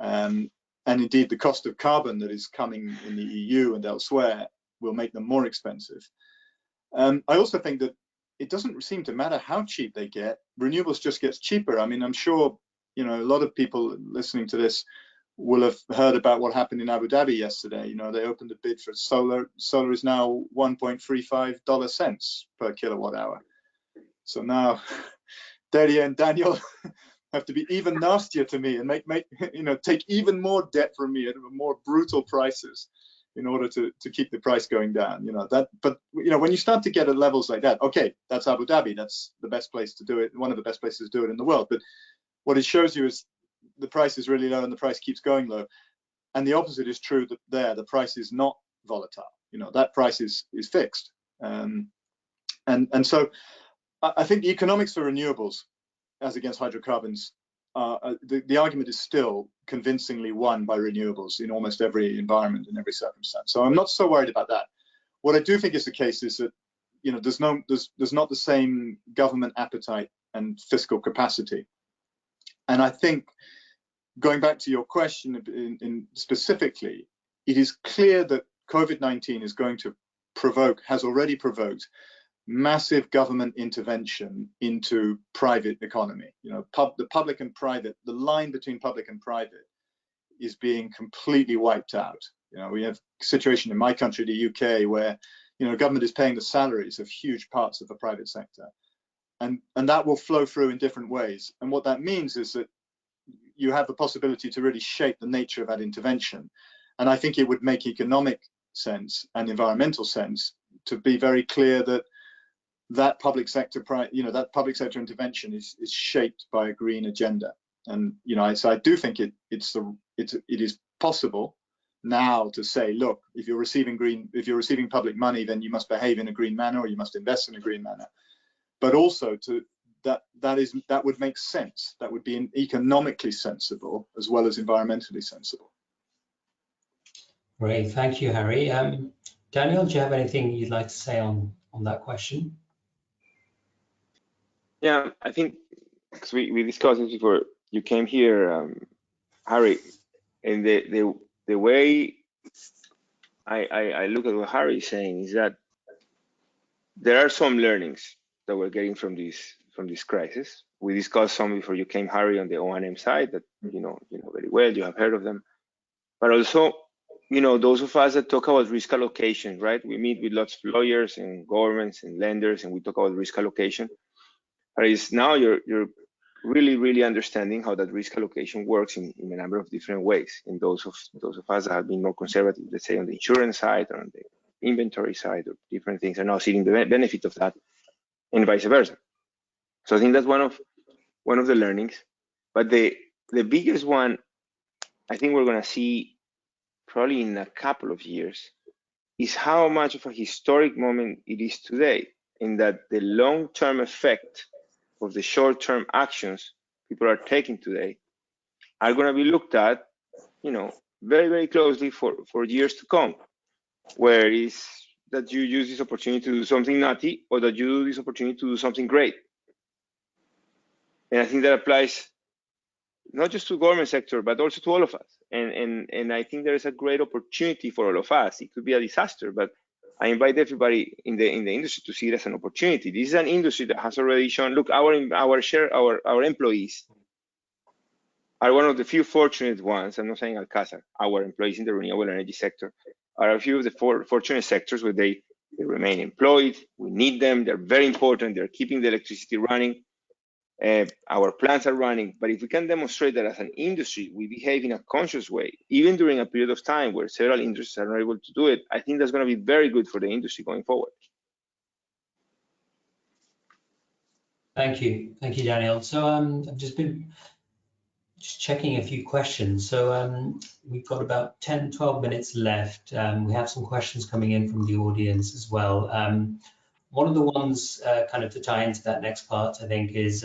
and indeed the cost of carbon that is coming in the EU and elsewhere will make them more expensive. I also think that it doesn't seem to matter how cheap they get. Renewables just gets cheaper. I'm sure a lot of people listening to this will have heard about what happened in Abu Dhabi yesterday. They opened a bid for solar. Solar is now $1.35 cents per kilowatt hour. So now Delia and Daniel have to be even nastier to me and take even more debt from me at more brutal prices in order to keep the price going down. But when you start to get at levels like that, okay, that's Abu Dhabi. That's the best place to do it. One of the best places to do it in the world. But what it shows you is the price is really low and the price keeps going low. And the opposite is true, that the price is not volatile. That price is fixed. And so I think the economics for renewables as against hydrocarbons the argument is still convincingly won by renewables in almost every environment and every circumstance. So I'm not so worried about that. What I do think is the case is that, you know, there's not the same government appetite and fiscal capacity. And I think, going back to your question in specifically, it is clear that COVID-19 is going to has already provoked massive government intervention into private economy. You know, the public and private, the line between public and private is being completely wiped out. You know, we have a situation in my country, the UK, where, you know, government is paying the salaries of huge parts of the private sector. And that will flow through in different ways. And what that means is that you have the possibility to really shape the nature of that intervention. And I think it would make economic sense and environmental sense to be very clear that that public sector, that public sector intervention is shaped by a green agenda. And, you know, so I do think it is possible now to say, look, if you're receiving public money, then you must behave in a green manner, or you must invest in a green manner. But also that would make sense. That would be economically sensible as well as environmentally sensible. Great, thank you, Harry. Daniel, do you have anything you'd like to say on that question? Yeah, I think, because we discussed this before you came here, Harry, and the way I look at what Harry is saying is that there are some learnings that we're getting from this crisis. We discussed some before you came, Harry, on the O&M side that you know very well. You have heard of them, but also, you know, those of us that talk about risk allocation, right? We meet with lots of lawyers and governments and lenders, and we talk about risk allocation. But it's now you're really understanding how that risk allocation works in a number of different ways. And those of us that have been more conservative, let's say on the insurance side or on the inventory side, or different things, are now seeing the benefit of that, and vice versa. So I think that's one of the learnings. But the biggest one, I think we're going to see probably in a couple of years, is how much of a historic moment it is today, in that the long-term effect of the short-term actions people are taking today are going to be looked at, you know, very closely for years to come. Where is that you use this opportunity to do something naughty, or that you do this opportunity to do something great? And I think that applies not just to the government sector, but also to all of us. And I think there is a great opportunity for all of us. It could be a disaster, but I invite everybody in the industry to see it as an opportunity. This is an industry that has already shown, look, our employees are one of the few fortunate ones. I'm not saying Alcázar, our employees in the renewable energy sector are a few of the fortunate sectors where they remain employed. We need them. They're very important. They're keeping the electricity running. Our plants are running. But if we can demonstrate that as an industry, we behave in a conscious way, even during a period of time where several industries are not able to do it, I think that's going to be very good for the industry going forward. Thank you, Daniel. So I've just been checking a few questions. So we've got about 10-12 minutes left. We have some questions coming in from the audience as well. One of the ones kind of to tie into that next part, I think, is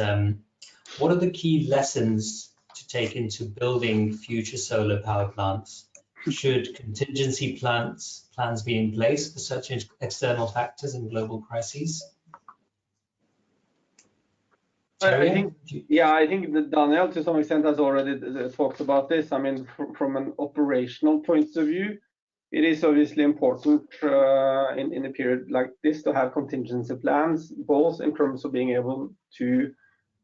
what are the key lessons to take into building future solar power plants? Should contingency plans be in place for such external factors and global crises? I think that Daniel, to some extent, has already talked about this. I mean, from an operational point of view, it is obviously important in a period like this to have contingency plans, both in terms of being able to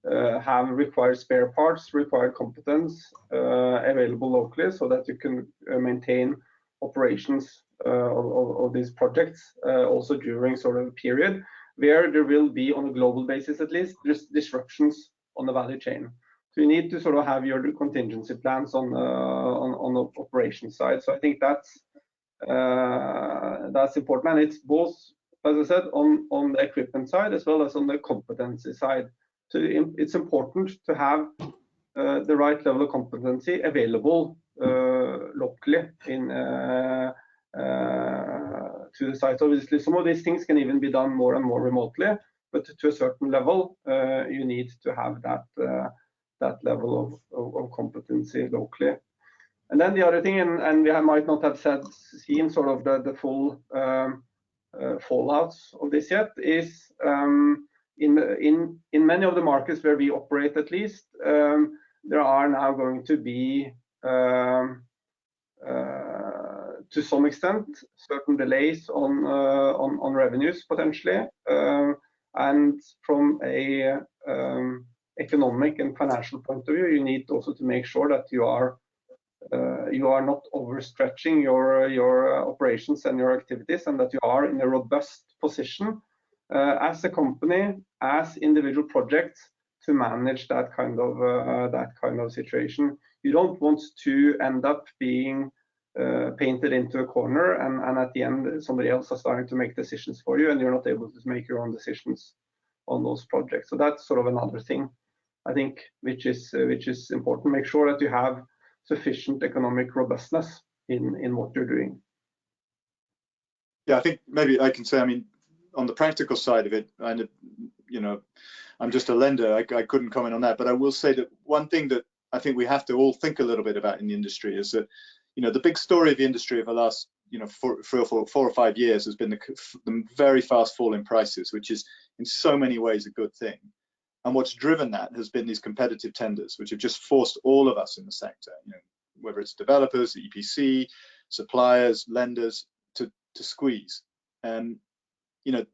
have required spare parts, required competence available locally, so that you can maintain operations of these projects also during sort of a period where there will be, on a global basis at least, just disruptions on the value chain. So you need to sort of have your contingency plans on the operation side. So I think that's important, and it's both, as I said, on the equipment side as well as on the competency side. So it's important to have the right level of competency available locally to the site. Obviously, some of these things can even be done more and more remotely, but to a certain level, you need to have that that level of competency locally. And then the other thing, and we might not have seen sort of the full fallouts of this yet, is in many of the markets where we operate, at least, there are now going to be to some extent certain delays on revenues potentially, and from a economic and financial point of view, you need also to make sure that you are not overstretching your operations and your activities, and that you are in a robust position as a company, as individual projects, to manage that kind of situation. You don't want to end up being painted into a corner, and at the end somebody else is starting to make decisions for you, and you're not able to make your own decisions on those projects. So that's sort of another thing, I think, which is important. Make sure that you have sufficient economic robustness in what you're doing. Yeah, I think maybe I can say, I mean, on the practical side of it, and you know, I'm just a lender, I couldn't comment on that, but I will say that one thing that I think we have to all think a little bit about in the industry is that, you know, the big story of the industry over the last, you know, four or 5 years has been the very fast fall in prices, which is in so many ways a good thing. And what's driven that has been these competitive tenders, which have just forced all of us in the sector, you know, whether it's developers, the EPC, suppliers, lenders, to squeeze. And, you know,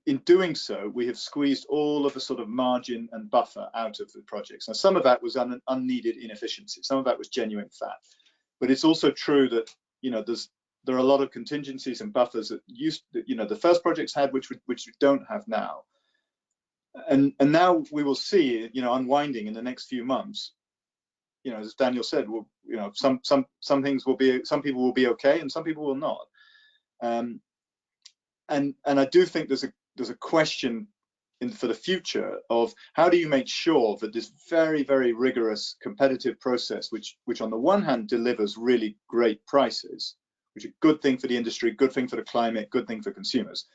in doing so, we have squeezed all of the sort of margin and buffer out of the projects. Now, some of that was unneeded inefficiency, some of that was genuine fat. But it's also true that, you know, there are a lot of contingencies and buffers that you know, the first projects had, which we don't have now. And now we will see, you know, unwinding in the next few months. You know, as Daniel said, you know, some things will be, some people will be okay, and some people will not. And I do think there's a question for the future of how do you make sure that this very, very rigorous competitive process, which on the one hand delivers really great prices, which is a good thing for the industry, good thing for the climate, good thing for consumers.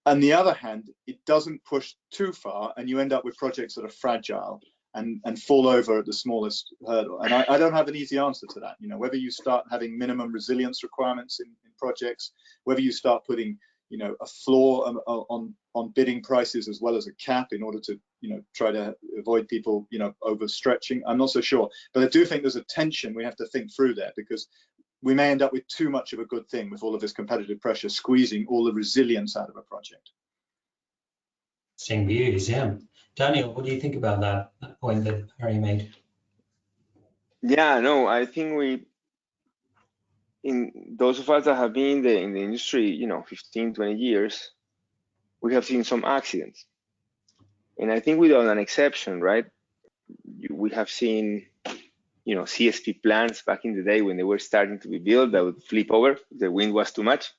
On the other hand, it doesn't push too far, and you end up with projects that are fragile and fall over at the smallest hurdle. And I don't have an easy answer to that. You know, whether you start having minimum resilience requirements in projects, whether you start putting, you know, a floor on bidding prices as well as a cap in order to, you know, try to avoid people, you know, overstretching. I'm not so sure, but I do think there's a tension we have to think through there, because we may end up with too much of a good thing with all of this competitive pressure squeezing all the resilience out of a project. Interesting views, yeah. Daniel, what do you think about that point that Harry made? Yeah, no, I think in those of us that have been in the industry, you know, 15, 20 years, we have seen some accidents. And I think without an exception, right? We have seen, you know, CSP plants back in the day when they were starting to be built that would flip over if the wind was too much.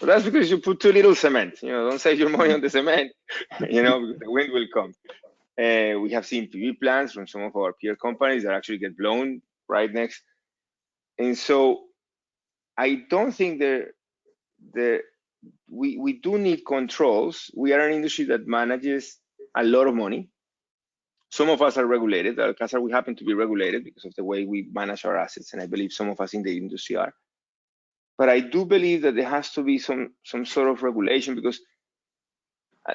But that's because you put too little cement. You know, don't save your money on the cement, you know, because the wind will come. We have seen PV plants from some of our peer companies that actually get blown right next. And so I don't think we do need controls. We are an industry that manages a lot of money. Some of us are regulated. At Alcázar, we happen to be regulated because of the way we manage our assets, and I believe some of us in the industry are. But I do believe that there has to be some sort of regulation, because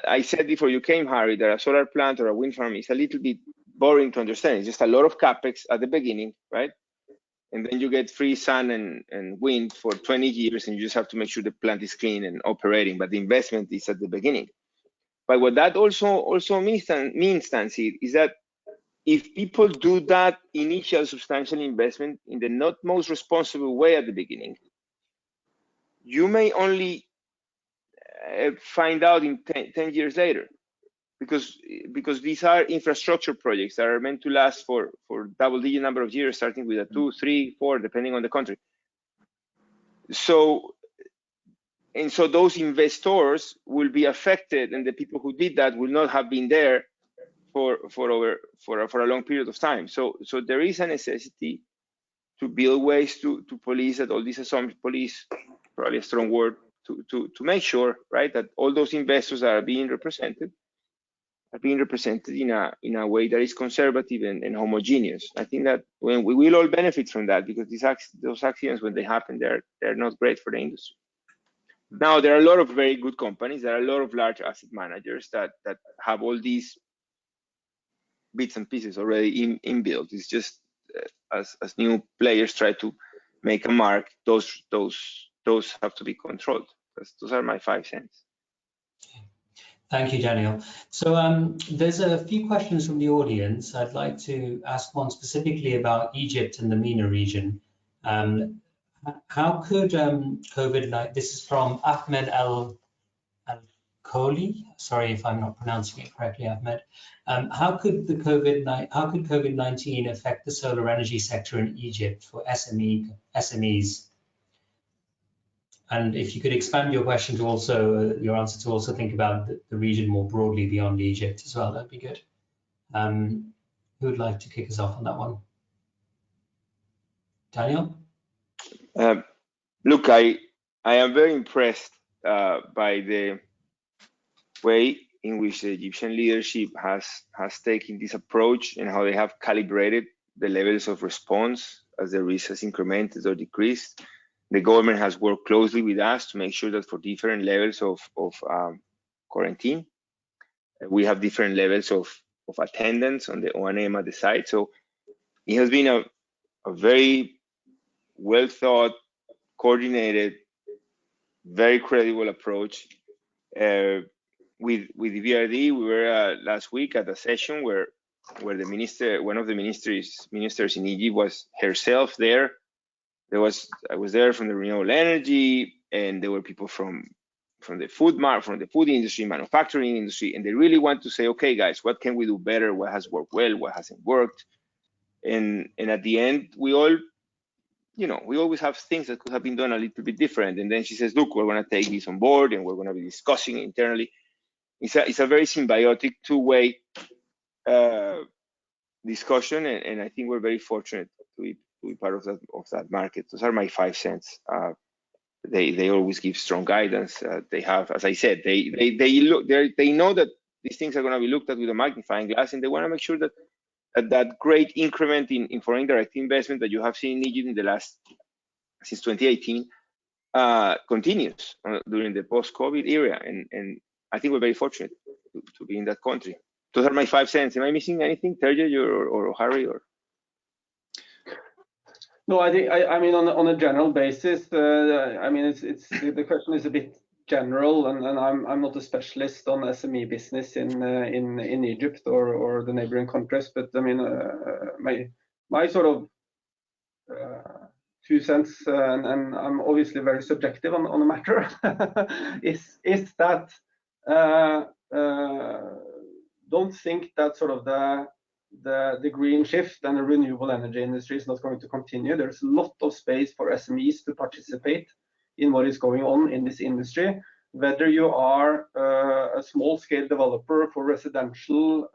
I said before you came, Harry, that a solar plant or a wind farm is a little bit boring to understand. It's just a lot of capex at the beginning, right? And then you get free sun and wind for 20 years, and you just have to make sure the plant is clean and operating, but the investment is at the beginning. But what that also means, Nancy, is that if people do that initial substantial investment in the not most responsible way at the beginning, you may only find out in 10 years later, because these are infrastructure projects that are meant to last for double-digit number of years, starting with a 2, 3, 4, depending on the country. So those investors will be affected, and the people who did that will not have been there for a long period of time. So there is a necessity to build ways to police that all these assumptions, police, probably a strong word, to make sure, right, that all those investors that are being represented being represented in a way that is conservative and homogeneous. I think that when we will all benefit from that, because those accidents, when they happen, they're not great for the industry. Now, there are a lot of very good companies. There are a lot of large asset managers that have all these bits and pieces already inbuilt. It's just as new players try to make a mark, those have to be controlled. Those are my 5 cents. Thank you, Daniel. So there's a few questions from the audience. I'd like to ask one specifically about Egypt and the MENA region. How could COVID-19, this is from Ahmed Al-Kholi, sorry if I'm not pronouncing it correctly, Ahmed. How could COVID-19 affect the solar energy sector in Egypt for SMEs? And if you could expand your question to also, your answer to also think about the region more broadly beyond Egypt as well, that'd be good. Who would like to kick us off on that one? Daniel? Look, I am very impressed by the way in which the Egyptian leadership has taken this approach and how they have calibrated the levels of response as the risk has incremented or decreased. The government has worked closely with us to make sure that for different levels of quarantine, we have different levels of attendance on the O&M at the site. So it has been a very well thought, coordinated, very credible approach. With the VRD, we were last week at a session where the minister, one of the ministers in Egypt, was herself there. I was there from the renewable energy, and there were people from the food industry, manufacturing industry, and they really want to say, okay, guys, what can we do better? What has worked well? What hasn't worked? And at the end, we all, we always have things that could have been done a little bit different. And then she says, look, we're going to take this on board, and we're going to be discussing it internally. It's a very symbiotic, two-way discussion, and I think we're very fortunate to be part of that market. Those are my 5 cents. They always give strong guidance. They have, as I said, they know that these things are going to be looked at with a magnifying glass, and they want to make sure that great increment in foreign direct investment that you have seen in Egypt since 2018 continues during the post-COVID era, and I think we're very fortunate to be in that country. Those are my 5 cents. Am I missing anything, Terje or Harry? Or no, I think I mean on a general basis. I mean it's the question is a bit general, and I'm not a specialist on SME business in Egypt or the neighboring countries, but I mean my sort of 2 cents, and I'm obviously very subjective on the matter, is that don't think that sort of the green shift and the renewable energy industry is not going to continue. There's a lot of space for SMEs to participate in what is going on in this industry, whether you are a small-scale developer for residential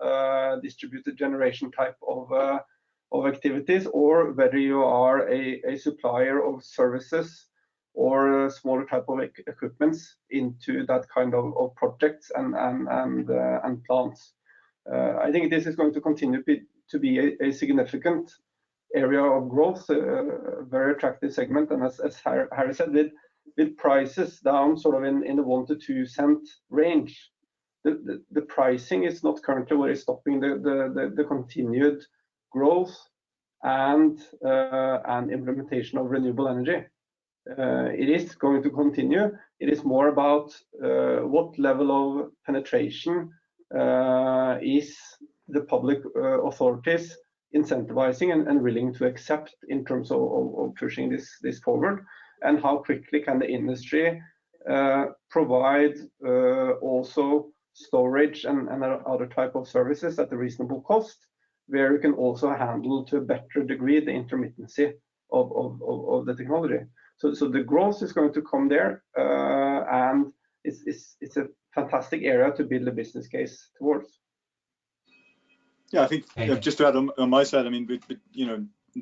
distributed generation type of activities, or whether you are a supplier of services or a smaller type of equipments into that kind of projects and plants. I think this is going to continue to be a significant area of growth, a very attractive segment, and as Harry said, with prices down sort of in the 1 to 2 cent range, the pricing is not currently what is stopping the continued growth and implementation of renewable energy. It is going to continue. It is more about what level of penetration is the public authorities incentivizing and willing to accept in terms of pushing this forward, and how quickly can the industry provide also storage and other type of services at a reasonable cost, where you can also handle to a better degree the intermittency of the technology. So the growth is going to come there, and it's a fantastic area to build a business case towards. Yeah, I think just to add on my side, I mean,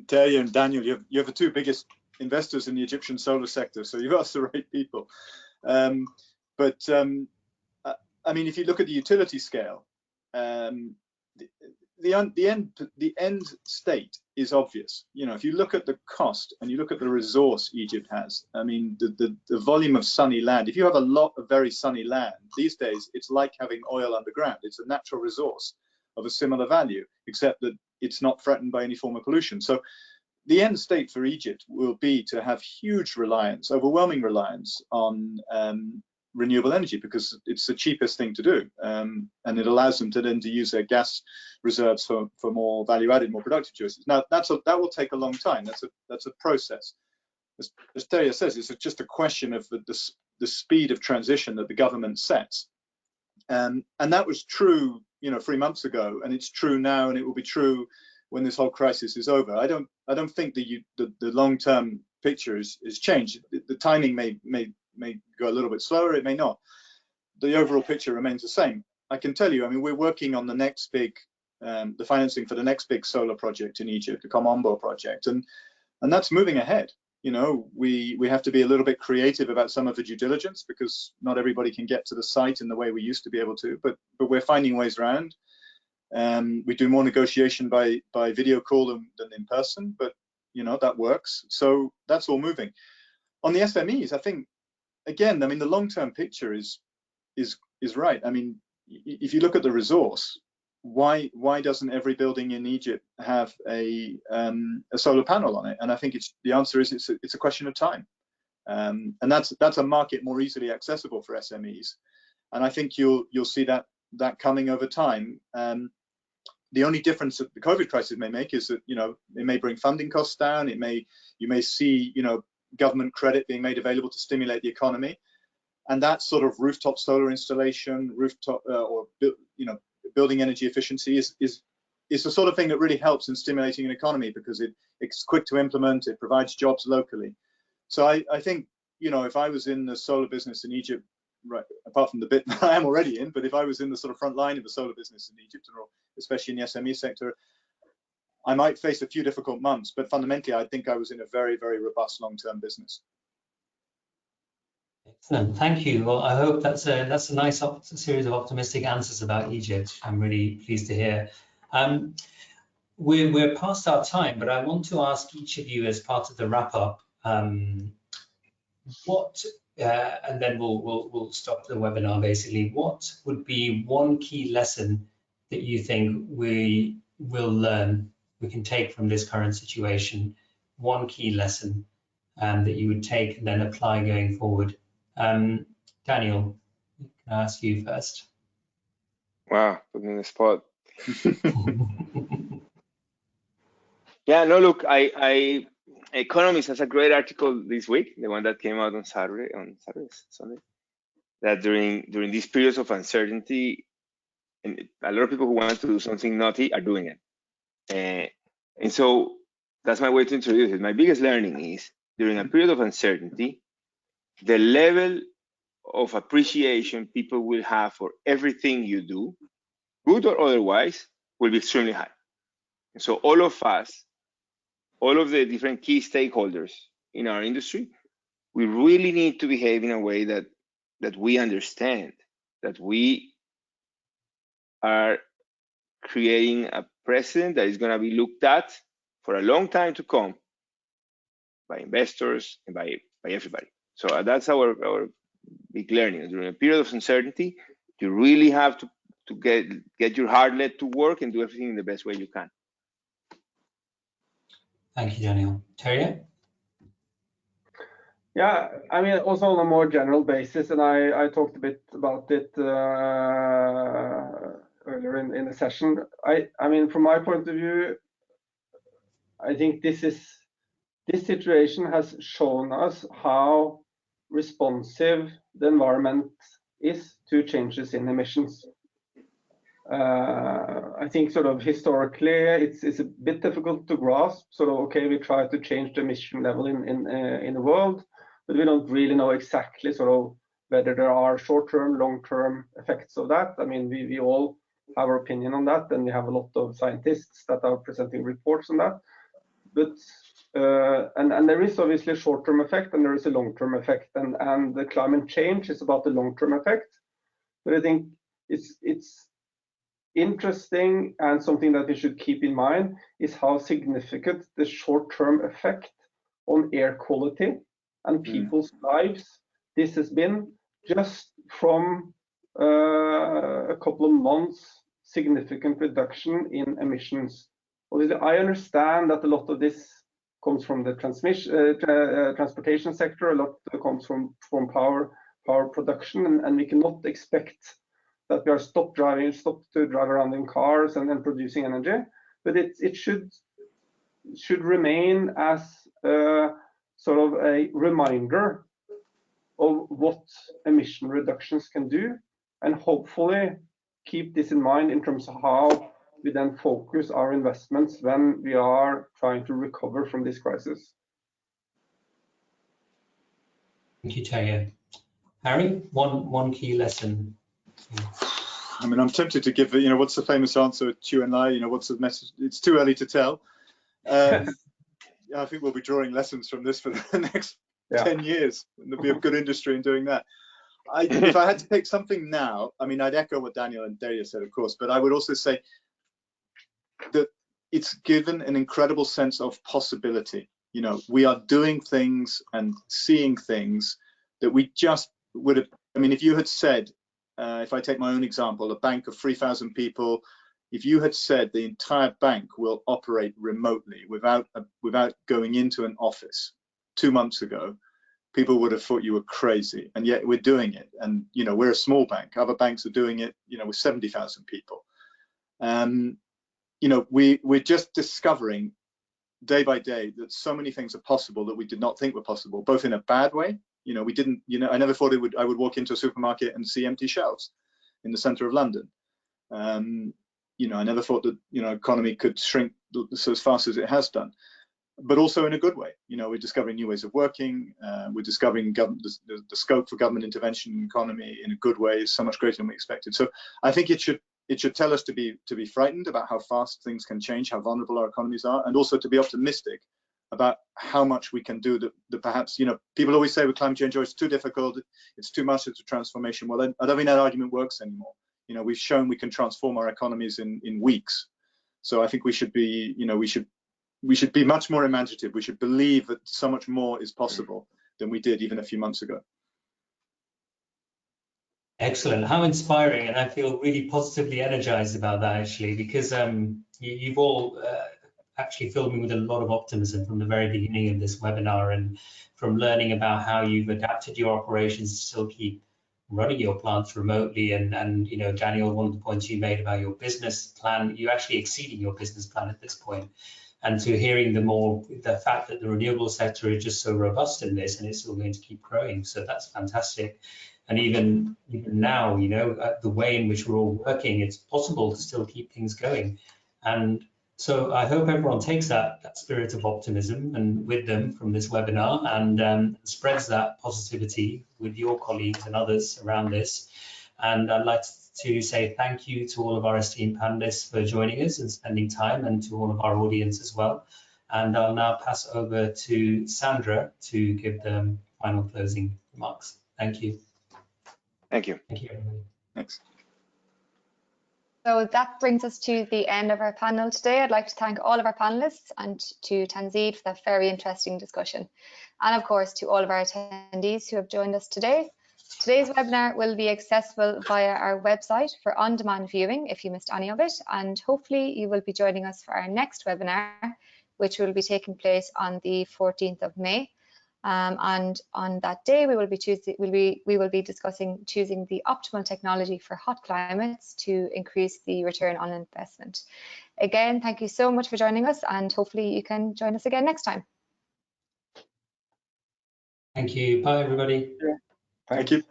Terje and Daniel, you have the 2 biggest investors in the Egyptian solar sector, so you've asked the right people. I mean, if you look at the utility scale, the end state is obvious. You know, if you look at the cost and you look at the resource Egypt has, I mean, the volume of sunny land. If you have a lot of very sunny land these days, it's like having oil underground. It's a natural resource of a similar value, except that it's not threatened by any form of pollution. So the end state for Egypt will be to have huge reliance, overwhelming reliance on renewable energy, because it's the cheapest thing to do, and it allows them to then to use their gas reserves for more value-added, more productive choices. Now that will take a long time. That's a process. As Terje says, it's just a question of the speed of transition that the government sets, and that was true, you know, 3 months ago, and it's true now, and it will be true when this whole crisis is over. I don't think the long-term picture is changed. The timing may go a little bit slower, it may not. The overall picture remains the same. I can tell you, I mean, we're working on the next big, the financing for the next big solar project in Egypt, the Komombo project, and that's moving ahead. You know, we have to be a little bit creative about some of the due diligence, because not everybody can get to the site in the way we used to be able to, but we're finding ways around. We do more negotiation by video call than in person, but you know, that works. So that's all moving. On the SMEs, I think, again, I mean, the long-term picture is right. I mean, if you look at the resource, why doesn't every building in Egypt have a solar panel on it? And I think the answer is it's a question of time, and that's a market more easily accessible for SMEs, and I think you'll see that coming over time. The only difference that the COVID crisis may make is that, you know, it may bring funding costs down. You may see, you know, government credit being made available to stimulate the economy, and that sort of rooftop solar installation, building energy efficiency is the sort of thing that really helps in stimulating an economy, because it's quick to implement, it provides jobs locally. So I think, you know, if I was in the solar business in Egypt, right, apart from the bit that I am already in, but if I was in the sort of front line of the solar business in Egypt, or especially in the SME sector, I might face a few difficult months, but fundamentally, I think I was in a very, very robust long-term business. Excellent, thank you. Well, I hope that's a nice series of optimistic answers about Egypt. I'm really pleased to hear. We're past our time, but I want to ask each of you, as part of the wrap-up, what, and then we'll stop the webinar. Basically, what would be one key lesson that you think we will learn, we can take from this current situation? One key lesson that you would take and then apply going forward. Daniel, can I ask you first? Wow, put me in the spot. Yeah, no, look, Economist has a great article this week, the one that came out on Sunday, that during these periods of uncertainty, and a lot of people who want to do something naughty are doing it. And so that's my way to introduce it. My biggest learning is, during a period of uncertainty, the level of appreciation people will have for everything you do, good or otherwise, will be extremely high. And so all of us, all of the different key stakeholders in our industry, we really need to behave in a way that we understand that we are creating a precedent that is going to be looked at for a long time to come by investors and by everybody. So that's our big learning. During a period of uncertainty, you really have to get your heart led to work and do everything in the best way you can. Thank you, Daniel. Terje? Yeah, I mean, also on a more general basis, and I talked a bit about it earlier in the session. I mean, from my point of view, I think this situation has shown us how responsive the environment is to changes in emissions. I think sort of historically it's a bit difficult to grasp. Sort of, okay, we try to change the emission level in the world, but we don't really know exactly sort of whether there are short-term, long-term effects of that. I mean, we all have our opinion on that, and we have a lot of scientists that are presenting reports on that. But and there is obviously a short-term effect and there is a long-term effect, and the climate change is about the long-term effect. But I think interesting and something that we should keep in mind is how significant the short-term effect on air quality and people's lives this has been, just from a couple of months significant reduction in emissions. Obviously, I understand that a lot of this comes from the transportation sector, a lot comes from power production, and we cannot expect that we are stopped to drive around in cars and then producing energy. But it should remain as sort of a reminder of what emission reductions can do, and hopefully keep this in mind in terms of how we then focus our investments when we are trying to recover from this crisis. Thank you, Terje. Harry, one key lesson. I mean, I'm tempted to give, what's the famous answer at Q&A, what's the message? It's too early to tell. I think we'll be drawing lessons from this for the next 10 years, and there'll be a good industry in doing that. If I had to pick something now, I mean, I'd echo what Daniel and Terje said, of course, but I would also say that it's given an incredible sense of possibility. We are doing things and seeing things that we just would have, I mean, if you had said, if I take my own example, a bank of 3,000 people, if you had said the entire bank will operate remotely without going into an office 2 months ago, people would have thought you were crazy, and yet we're doing it. And we're a small bank. Other banks are doing it, with 70,000 people. We're just discovering day by day that so many things are possible that we did not think were possible, both in a bad way. We didn't. I never thought I would walk into a supermarket and see empty shelves in the center of London. I never thought that economy could shrink so as fast as it has done. But also in a good way. We're discovering new ways of working. We're discovering the scope for government intervention in the economy in a good way is so much greater than we expected. So I think it should tell us to be frightened about how fast things can change, how vulnerable our economies are, and also to be optimistic about how much we can do. That perhaps people always say with climate change, it's too difficult, it's too much, it's a transformation. Well, I don't think that argument works anymore. We've shown we can transform our economies in weeks. So I think we should be we should be much more imaginative. We should believe that so much more is possible than we did even a few months ago. Excellent. How inspiring. And I feel really positively energized about that, actually, because you've all actually filled me with a lot of optimism from the very beginning of this webinar, and from learning about how you've adapted your operations to still keep running your plants remotely. And Daniel, one of the points you made about your business plan, you're actually exceeding your business plan at this point. And to hearing the fact that the renewable sector is just so robust in this, and it's still going to keep growing. So that's fantastic. And even now, the way in which we're all working, it's possible to still keep things going. And so I hope everyone takes that spirit of optimism and with them from this webinar, and spreads that positivity with your colleagues and others around this. And I'd like to say thank you to all of our esteemed panelists for joining us and spending time, and to all of our audience as well. And I'll now pass over to Sandra to give the final closing remarks. Thank you. Thank you. Thank you, everybody. Thanks. So that brings us to the end of our panel today. I'd like to thank all of our panelists and to Tanzid for that very interesting discussion. And of course, to all of our attendees who have joined us today. Today's webinar will be accessible via our website for on-demand viewing if you missed any of it. And hopefully you will be joining us for our next webinar, which will be taking place on the 14th of May. And on that day, we will be discussing choosing the optimal technology for hot climates to increase the return on investment. Again, thank you so much for joining us, and hopefully you can join us again next time. Thank you. Bye, everybody. Yeah. Thank you.